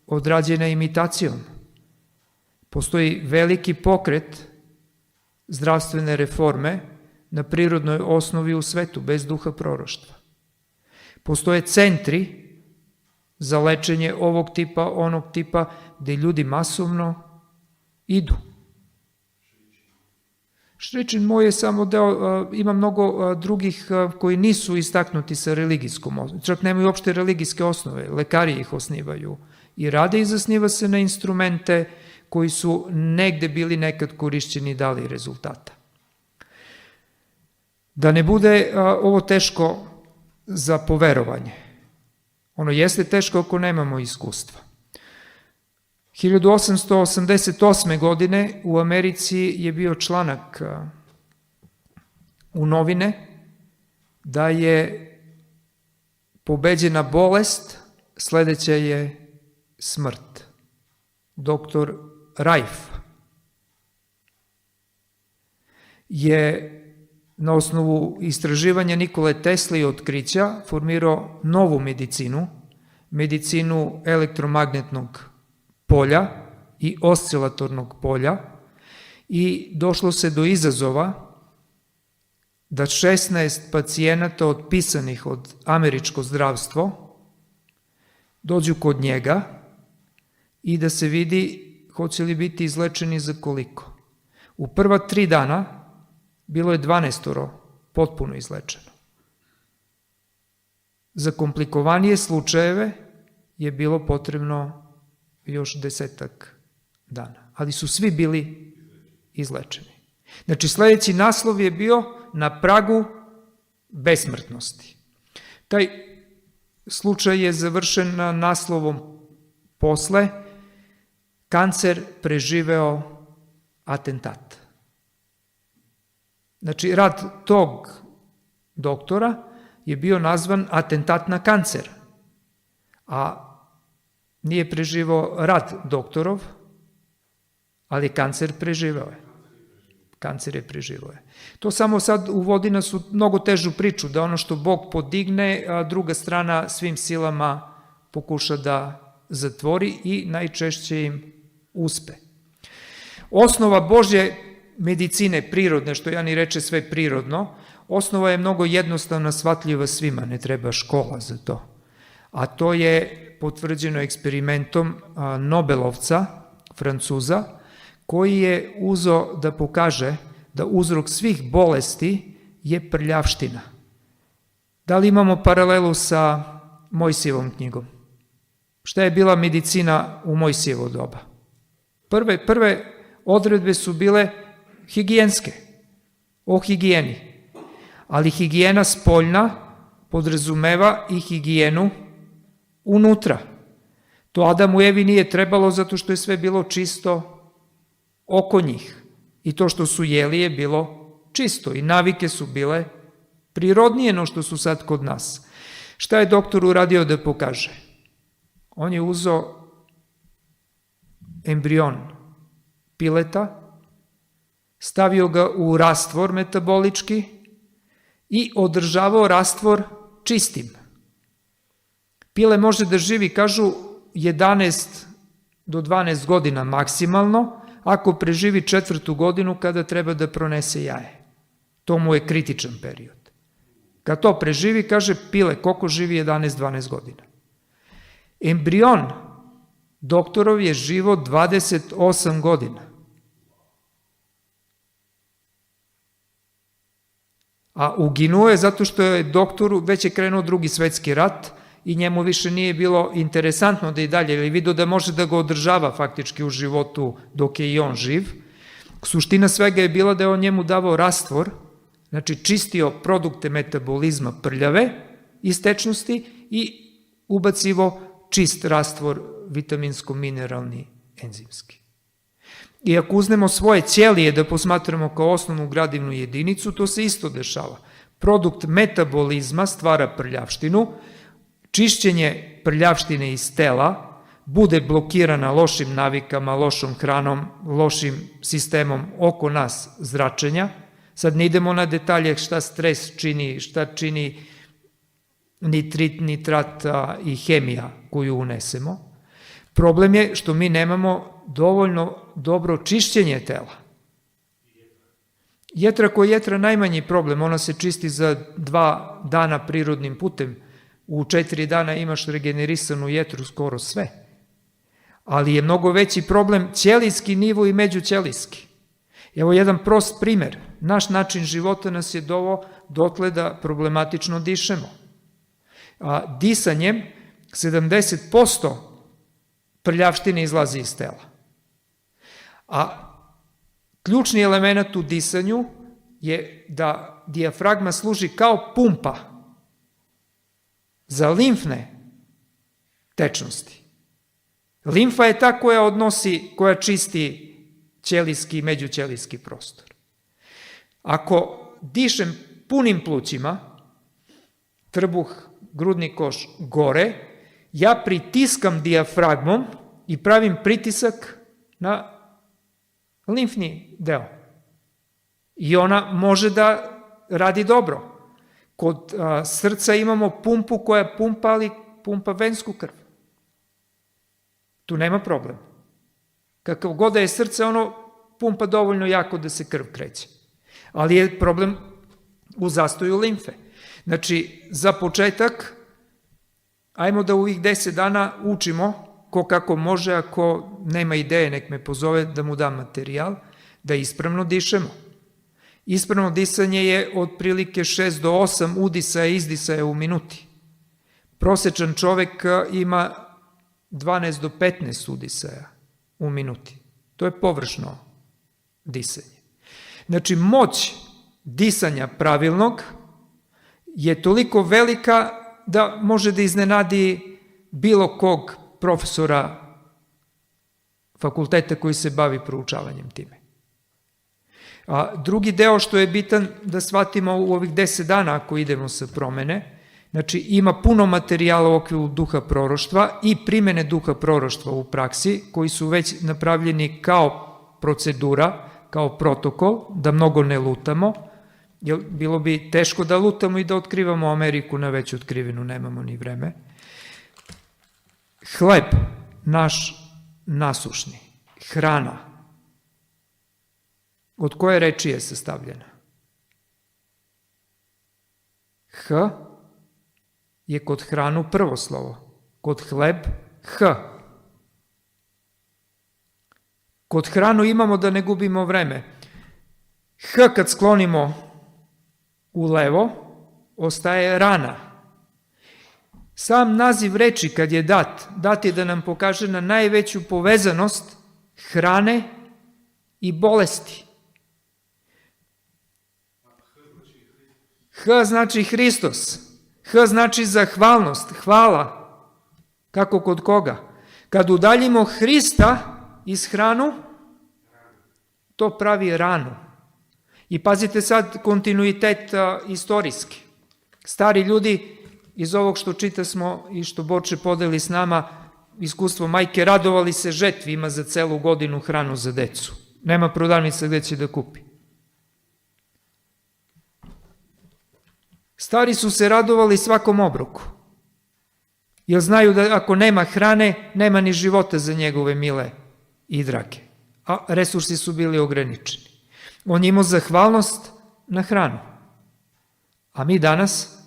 [SPEAKER 1] odrađena imitacijom. Postoji veliki pokret zdravstvene reforme na prirodnoj osnovi u svetu, bez duha proroštva. Postoje centri za lečenje ovog tipa, onog tipa, gde ljudi masovno idu. Šričin moj je samo deo, ima mnogo drugih koji nisu istaknuti sa religijskom osnovom, čak nemaju uopšte religijske osnove, lekari ih osnivaju i rade i zasniva se na instrumente koji su negde bili nekad korišćeni i dali rezultata. Da ne bude ovo teško za poverovanje. Ono jeste teško ako nemamo iskustva. 1888. godine u Americi je bio članak u novine da je pobeđena bolest, sledeća je smrt. Doktor Rajf je na osnovu istraživanja Nikole Tesle i otkrića formirao novu medicinu, medicinu elektromagnetnog polja i oscilatornog polja, i došlo se do izazova da 16 pacijenata otpisanih od američko zdravstvo dođu kod njega i da se vidi hoće li biti izlečeni za koliko. U prva 3 dana bilo je 12 potpuno izlečeno. Za komplikovanije slučajeve je bilo potrebno još 10 dana, ali su svi bili izlečeni. Znači, sledeći naslov je bio na pragu besmrtnosti. Taj slučaj je završen naslovom posle kancer preživeo atentat. Znači, rad tog doktora je bio nazvan atentat na kancer, a nije preživao rad doktorov, ali kancer preživeo je. Kancer je preživao je. To samo sad uvodi nas u mnogo težu priču, da ono što Bog podigne, a druga strana svim silama pokuša da zatvori i najčešće im uspe. Osnova Božje medicine, prirodne, što Jani reče sve prirodno, osnova je mnogo jednostavna, shvatljiva svima, ne treba škola za to. A to je potvrđeno eksperimentom Nobelovca, Francuza, koji je uzeo da pokaže da uzrok svih bolesti je prljavština. Da li imamo paralelu sa Mojsijevom knjigom? Šta je bila medicina u Mojsijevo doba? Prve odredbe su bile higijenske, o higijeni. Ali higijena spoljna podrazumeva i higijenu unutra. To Adamu i Evi nije trebalo zato što je sve bilo čisto oko njih. I to što su jeli je bilo čisto i navike su bile prirodnije no što su sad kod nas. Šta je doktor uradio da pokaže? On je uzeo embrion pileta, stavio ga u rastvor metabolički i održavao rastvor čistim. Pile može da živi, kažu, 11 do 12 godina maksimalno, ako preživi 4. godinu kada treba da pronese jaje. To mu je kritičan period. Kad to preživi, kaže, pile koko živi 11-12 godina. Embrion doktorov je živo 28 godina. A uginuo je zato što je doktoru, već je krenuo Drugi svetski rat i njemu više nije bilo interesantno da i dalje, jer je vidio da može da ga održava faktički u životu dok je i on živ. Suština svega je bila da je on njemu davao rastvor, znači čistio produkte metabolizma prljave iz tečnosti i ubacivo čist rastvor vitaminsko-mineralni, enzimski. I ako uznemo svoje ćelije da posmatramo kao osnovnu gradivnu jedinicu, to se isto dešava. Produkt metabolizma stvara prljavštinu, čišćenje prljavštine iz tela bude blokirana lošim navikama, lošom hranom, lošim sistemom oko nas zračenja. Sad ne idemo na detalje šta stres čini, šta čini nitrit, nitrat i hemija koju unesemo. Problem je što mi nemamo dovoljno dobro čišćenje tela. Jetra koja je jetra najmanji problem, ona se čisti za 2 dana prirodnim putem. U 4 dana imaš regenerisanu jetru skoro sve. Ali je mnogo veći problem ćelijski nivo i međućelijski. Evo jedan prost primer. Naš način života nas je doveo dotle da problematično dišemo. Disanjem 70% prljavštine izlazi iz tela. A ključni element u disanju je da dijafragma služi kao pumpa za limfne tečnosti. Limfa je ta koja čisti ćelijski i međućelijski prostor. Ako dišem punim plućima, trbuh, grudni koš gore, ja pritiskam dijafragmom i pravim pritisak na limfni deo. I ona može da radi dobro. Kod srca imamo pumpu koja pumpa, ali pumpa vensku krv. Tu nema problema. Kakav god da je srce, ono pumpa dovoljno jako da se krv kreće. Ali je problem u zastoju limfe. Znači, za početak, ajmo da u ovih 10 dana učimo, ko kako može, ako nema ideje, nek me pozove da mu dam materijal, da ispravno dišemo. Ispravno disanje je otprilike 6 do 8 udisaja i izdisaja u minuti. Prosečan čovek ima 12 do 15 udisaja u minuti. To je površno disanje. Znači, moć disanja pravilnog je toliko velika da može da iznenadi bilo kog profesora fakulteta koji se bavi proučavanjem time. A drugi deo što je bitan da shvatimo u ovih 10 dana ako idemo sa promene, znači ima puno materijala u okviru duha proroštva i primene duha proroštva u praksi koji su već napravljeni kao procedura, kao protokol, da mnogo ne lutamo, jer bilo bi teško da lutamo i da otkrivamo Ameriku na već otkrivenu, nemamo ni vreme. Hleb, naš nasušni, hrana, od koje reči je sastavljena? H je kod hranu prvo slovo, kod hleb H. Kod hranu imamo, da ne gubimo vreme, H kad sklonimo u levo, ostaje rana. Sam naziv reči kad je dat je da nam pokaže na najveću povezanost hrane i bolesti. H znači Hristos, H znači zahvalnost, hvala, kako kod koga. Kad udaljimo Hrista iz hranu, to pravi ranu. I pazite sad kontinuitet istorijski. Stari ljudi, iz ovog što čitasmo i što Boče podeli s nama, iskustvo majke, radovali se žetvi, ima za celu godinu hranu za decu. Nema prodavnica gde će da kupi. Stari su se radovali svakom obroku, jer znaju da ako nema hrane, nema ni života za njegove mile i drage. A resursi su bili ograničeni. On je imao zahvalnost na hranu. A mi danas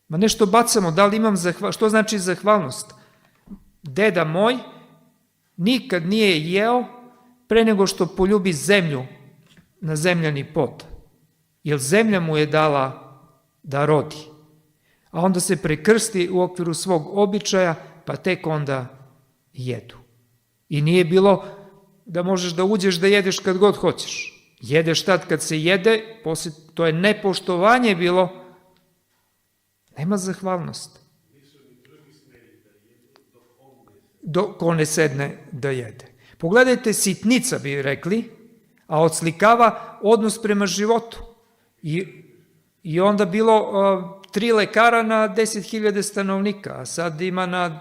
[SPEAKER 1] nešto bacamo, da li imam zahvalnost? Što znači zahvalnost? Deda moj nikad nije jeo pre nego što poljubi zemlju na zemljani pod, jer zemlja mu je dala da rodi. A onda se prekrsti u okviru svog običaja, pa tek onda jedu. I nije bilo da možeš da uđeš da jedeš kad god hoćeš. Jedeš tad kad se jede, to je nepoštovanje bilo, nema zahvalnost. Dok on ne sedne da jede. Pogledajte, sitnica bi rekli, a odslikava odnos prema životu. I onda bilo 3 lekara na 10.000 stanovnika, a sad ima na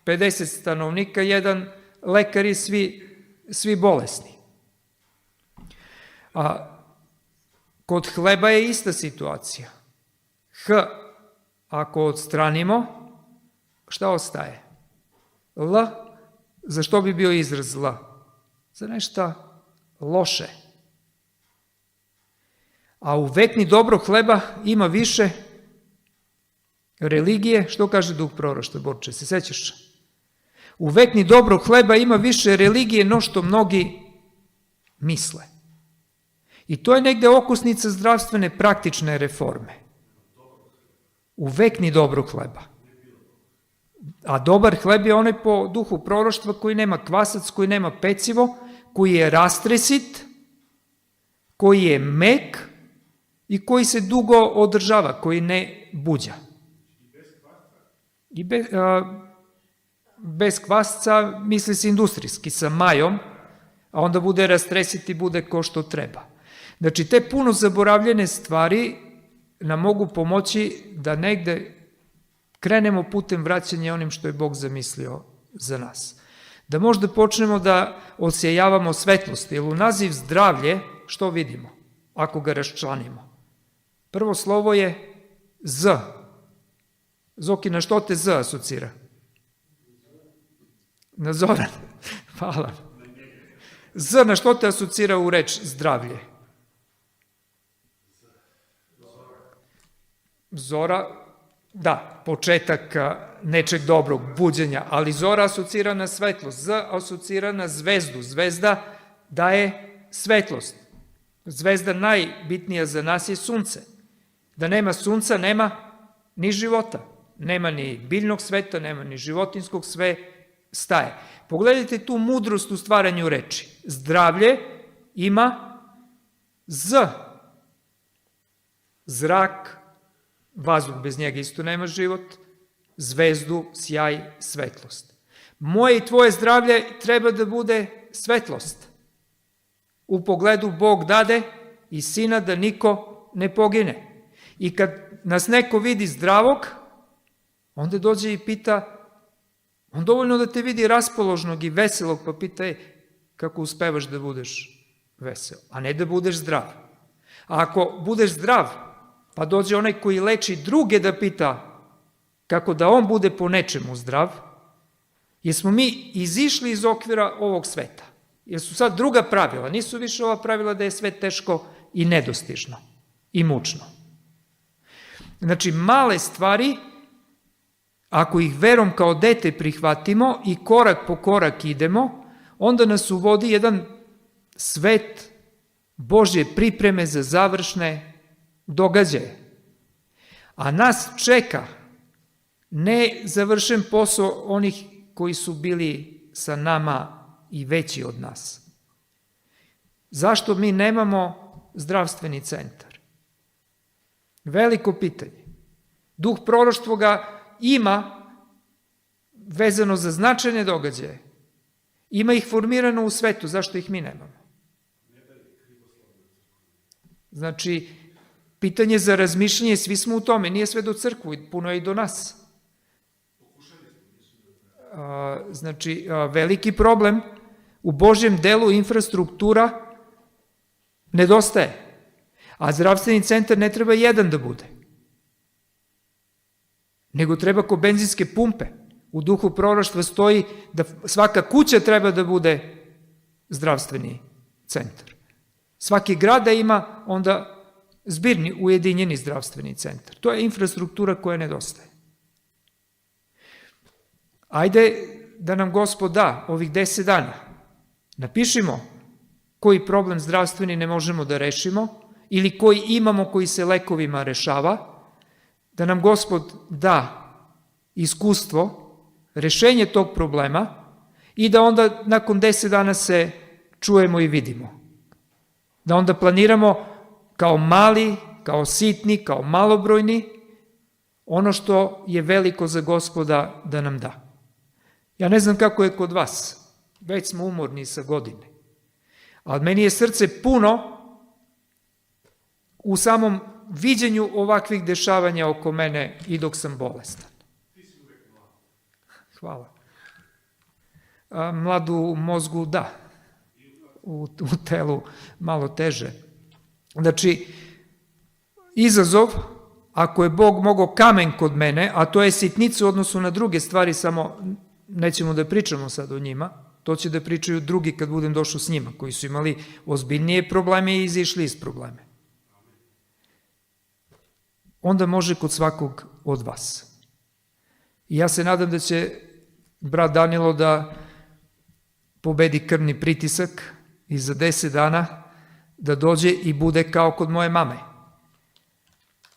[SPEAKER 1] 50 stanovnika 1 lekar i svi bolesni. A kod hleba je ista situacija. H, ako odstranimo, šta ostaje? L, za što bi bio izraz L? Za nešto loše. A u vekni dobro hleba ima više religije, što kaže duh proroštva, Borče, se sećaš? U vekni dobro hleba ima više religije no što mnogi misle. I to je negde okusnica zdravstvene praktične reforme. U vekni dobro hleba. A dobar hleb je onaj po duhu proroštva koji nema kvasac, koji nema pecivo, koji je rastresit, koji je mek i koji se dugo održava, koji ne buđa. I bez kvasca misli se industrijski, sa majom, a onda bude rastresit i bude ko što treba. Znači, te puno zaboravljene stvari nam mogu pomoći da negde krenemo putem vraćanja onim što je Bog zamislio za nas. Da možda počnemo da osjejavamo svetlost, jer u naziv zdravlje što vidimo, ako ga raščlanimo? Prvo slovo je Z. Zoki, na što te Z asocira? Na Zoran. Hvala. Z na što te asocira u reč zdravlje? Zora, da, početak nečeg dobrog, buđenja, ali zora asocira na svetlost, Z asocira na zvezdu. Zvezda daje svetlost. Zvezda najbitnija za nas je sunce. Da nema sunca, nema ni života. Nema ni biljnog sveta, nema ni životinskog, sve staje. Pogledajte tu mudrost u stvaranju reči. Zdravlje ima Z. Zrak, vazduh, bez njega isto nema život, zvezdu, sjaj, svetlost. Moje i tvoje zdravlje treba da bude svetlost. U pogledu Bog dade i Sina da niko ne pogine. I kad nas neko vidi zdravog, onda dođe i pita, on dovoljno da te vidi raspoložnog i veselog, pa pita, kako uspevaš da budeš vesel, a ne da budeš zdrav. A ako budeš zdrav, pa dođe onaj koji leči druge da pita kako da on bude po nečemu zdrav, jer smo mi izišli iz okvira ovog sveta. Jer su sad druga pravila, nisu više ova pravila da je sve teško i nedostižno i mučno. Znači, male stvari, ako ih verom kao dete prihvatimo i korak po korak idemo, onda nas uvodi jedan svet Božje pripreme za završne događaje. A nas čeka ne završen posao onih koji su bili sa nama i veći od nas. Zašto mi nemamo zdravstveni centar? Veliko pitanje. Duh proroštva ga ima vezano za značajne događaje. Ima ih formirano u svetu, zašto ih mi nemamo? Znači, pitanje za razmišljanje, svi smo u tome, nije sve do crkvu, puno je i do nas. Znači, veliki problem, u Božjem delu infrastruktura nedostaje, a zdravstveni centar ne treba jedan da bude, nego treba ko benzinske pumpe. U duhu proroštva stoji da svaka kuća treba da bude zdravstveni centar. Svaki grad da ima onda zbirni, ujedinjeni zdravstveni centar. To je infrastruktura koja nedostaje. Ajde da nam Gospod da ovih 10 dana. Napišimo koji problem zdravstveni ne možemo da rešimo ili koji imamo koji se lekovima rešava, da nam Gospod da iskustvo, rešenje tog problema i da onda nakon 10 dana se čujemo i vidimo. Da onda planiramo kao mali, kao sitni, kao malobrojni, ono što je veliko za Gospoda da nam da. Ja ne znam kako je kod vas, već smo umorni sa godine, ali meni je srce puno u samom viđenju ovakvih dešavanja oko mene i dok sam bolestan. Hvala. Mlad u mozgu, da. U telu malo teže. Znači, izazov, ako je Bog mogao kamen kod mene, a to je sitnica u odnosu na druge stvari, samo nećemo da pričamo sad o njima, to će da pričaju drugi kad budem došao s njima, koji su imali ozbiljnije probleme i izišli iz probleme. Onda može kod svakog od vas. I ja se nadam da će brat Danilo da pobedi krvni pritisak i za 10 dana da dođe i bude kao kod moje mame.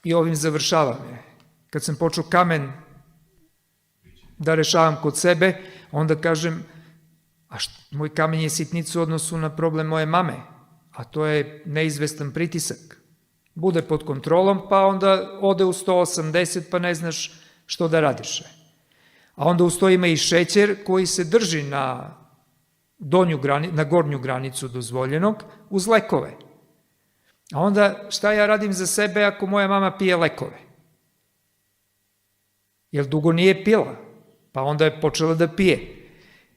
[SPEAKER 1] I ovim završavam je. Kad sam počeo kamen da rešavam kod sebe, onda kažem, moj kamen je sitnica u odnosu na problem moje mame, a to je neizvestan pritisak. Bude pod kontrolom, pa onda ode u 180, pa ne znaš što da radiš. A onda uz to ima i šećer koji se drži na gornju granicu dozvoljenog uz lekove. A onda šta ja radim za sebe ako moja mama pije lekove? Jer dugo nije pila, pa onda je počela da pije.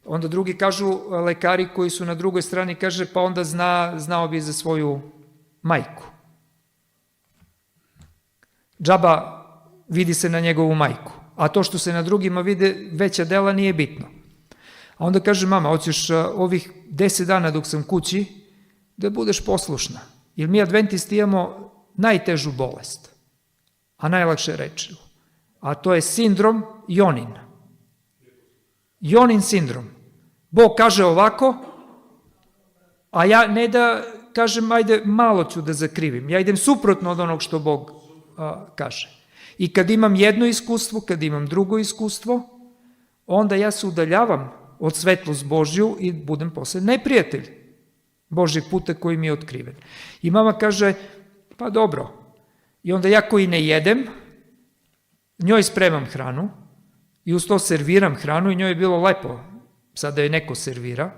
[SPEAKER 1] Onda drugi kažu, lekari koji su na drugoj strani, kaže, pa onda znao bi za svoju majku. Džaba vidi se na njegovu majku, a to što se na drugima vide veća dela nije bitno. A onda kaže, mama, hoćeš ovih 10 dana dok sam kući da budeš poslušna, jer mi adventisti imamo najtežu bolest, a najlakše reči, a to je sindrom Jonin. Jonin sindrom. Bog kaže ovako, a ja ne da kažem, ajde, malo ću da zakrivim, ja idem suprotno od onog što Bog kaže. I kad imam jedno iskustvo, kad imam drugo iskustvo, onda ja se udaljavam od svetlost Božju i budem posle neprijatelj Božjeg puta koji mi je otkriven. I mama kaže, pa dobro, i onda ja koji ne jedem, njoj spremam hranu i uz to serviram hranu i njoj je bilo lepo sada je neko servira.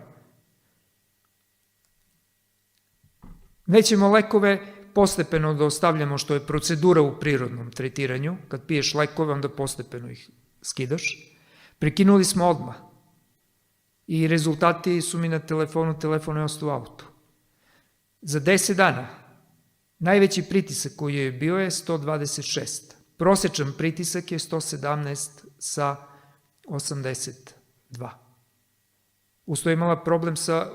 [SPEAKER 1] Nećemo lekove postepeno da ostavljamo, što je procedura u prirodnom tretiranju. Kad piješ lekove, onda postepeno ih skidaš. Prekinuli smo odmah. I rezultati su mi na telefonu, telefon je ostao u autu. Za 10 dana najveći pritisak koji je bio je 126. Prosečan pritisak je 117 sa 82. Usto je imala problem sa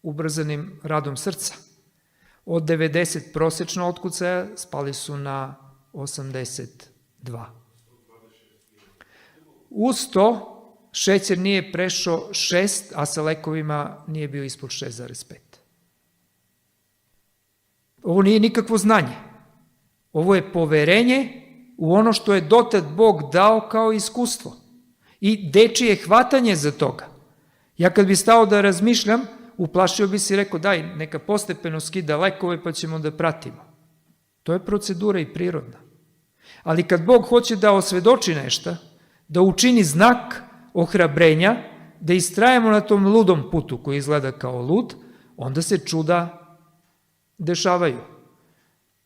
[SPEAKER 1] ubrzanim radom srca. Od 90 prosečno otkucaja spali su na 82. Uz to šećer nije prešao 6, a sa lekovima nije bio ispod 6,5. Ovo nije nikakvo znanje. Ovo je poverenje u ono što je dotad Bog dao kao iskustvo. I dečije hvatanje za toga. Ja kad bi stao da razmišljam, uplašio bi se i rekao, daj, neka postepeno skida lekove pa ćemo da pratimo. To je procedura i prirodna. Ali kad Bog hoće da osvedoči nešto, da učini znak ohrabrenja, da istrajemo na tom ludom putu koji izgleda kao lud, onda se čuda dešavaju.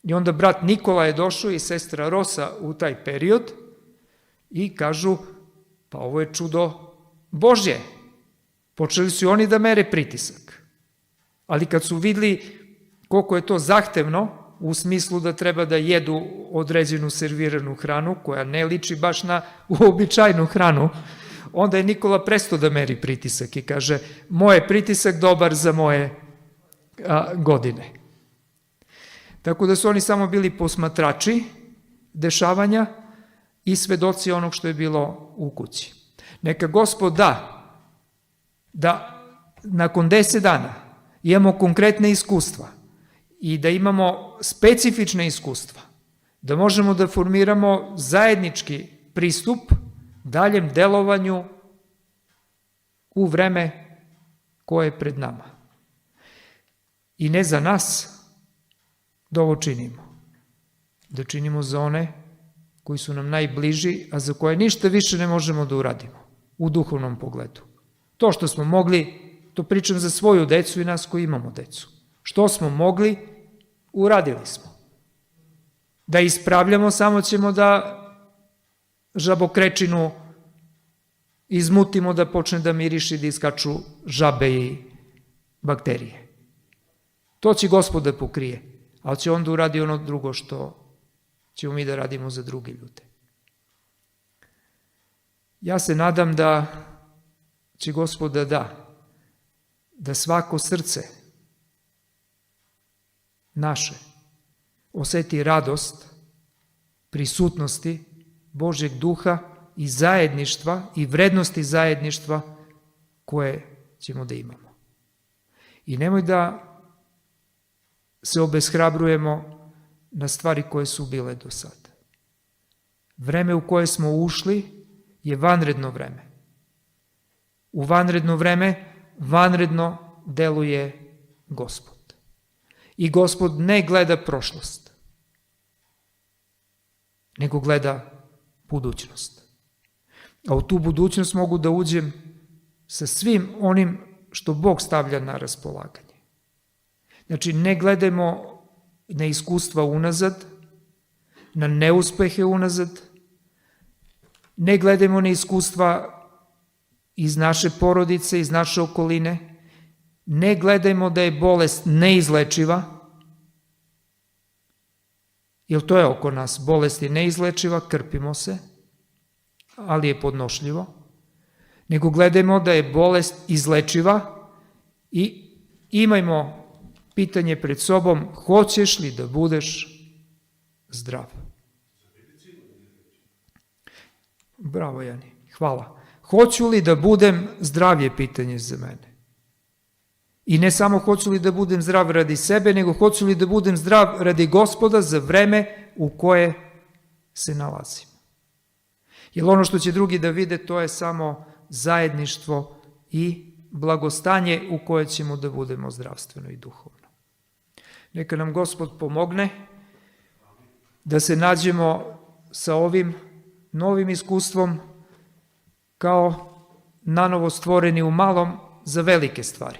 [SPEAKER 1] I onda brat Nikola je došao i sestra Rosa u taj period i kažu, pa ovo je čudo Božje. Počeli su i oni da mere pritisak. Ali kad su videli koliko je to zahtevno, u smislu da treba da jedu određenu serviranu hranu, koja ne liči baš na uobičajnu hranu, onda je Nikola prestao da meri pritisak i kaže, moj je pritisak dobar za moje godine. Tako da su oni samo bili posmatrači dešavanja i svedoci onog što je bilo u kući. Neka Gospod da nakon 10 dana imamo konkretne iskustva i da imamo specifične iskustva, da možemo da formiramo zajednički pristup daljem delovanju u vreme koje je pred nama. I ne za nas da ovo činimo, da činimo za one koji su nam najbliži, a za koje ništa više ne možemo da uradimo u duhovnom pogledu. To što smo mogli, to pričam za svoju decu i nas koji imamo decu. Što smo mogli, uradili smo. Da ispravljamo, samo ćemo da žabokrečinu izmutimo da počne da miriši, da iskaču žabe i bakterije. To će Gospod da pokrije, ali će onda uradi ono drugo što ćemo mi da radimo za druge ljude. Ja se nadam da će Gospod da svako srce naše oseti radost prisutnosti Božjeg duha i zajedništva i vrednosti zajedništva koje ćemo da imamo. I nemoj da se obeshrabrujemo na stvari koje su bile do sada. Vreme u koje smo ušli je vanredno vreme. U vanredno vreme vanredno deluje Gospod. I Gospod ne gleda prošlost, nego gleda budućnost. A u tu budućnost mogu da uđem sa svim onim što Bog stavlja na raspolaganje. Znači, ne gledajmo na iskustva unazad, na neuspehe unazad, ne gledajmo na iskustva iz naše porodice, iz naše okoline, ne gledajmo da je bolest neizlečiva, jer to je oko nas, bolest je neizlečiva, krpimo se, ali je podnošljivo, nego gledajmo da je bolest izlečiva i imajmo pitanje pred sobom, hoćeš li da budeš zdrav? Bravo, Jani, hvala. Hoću li da budem zdrav je pitanje za mene. I ne samo hoću li da budem zdrav radi sebe, nego hoću li da budem zdrav radi Gospoda za vreme u koje se nalazim. Jer ono što će drugi da vide, to je samo zajedništvo i blagostanje u koje ćemo da budemo zdravstveno i duhovno. Neka nam Gospod pomogne da se nađemo sa ovim novim iskustvom kao nanovo stvoreni u malom za velike stvari.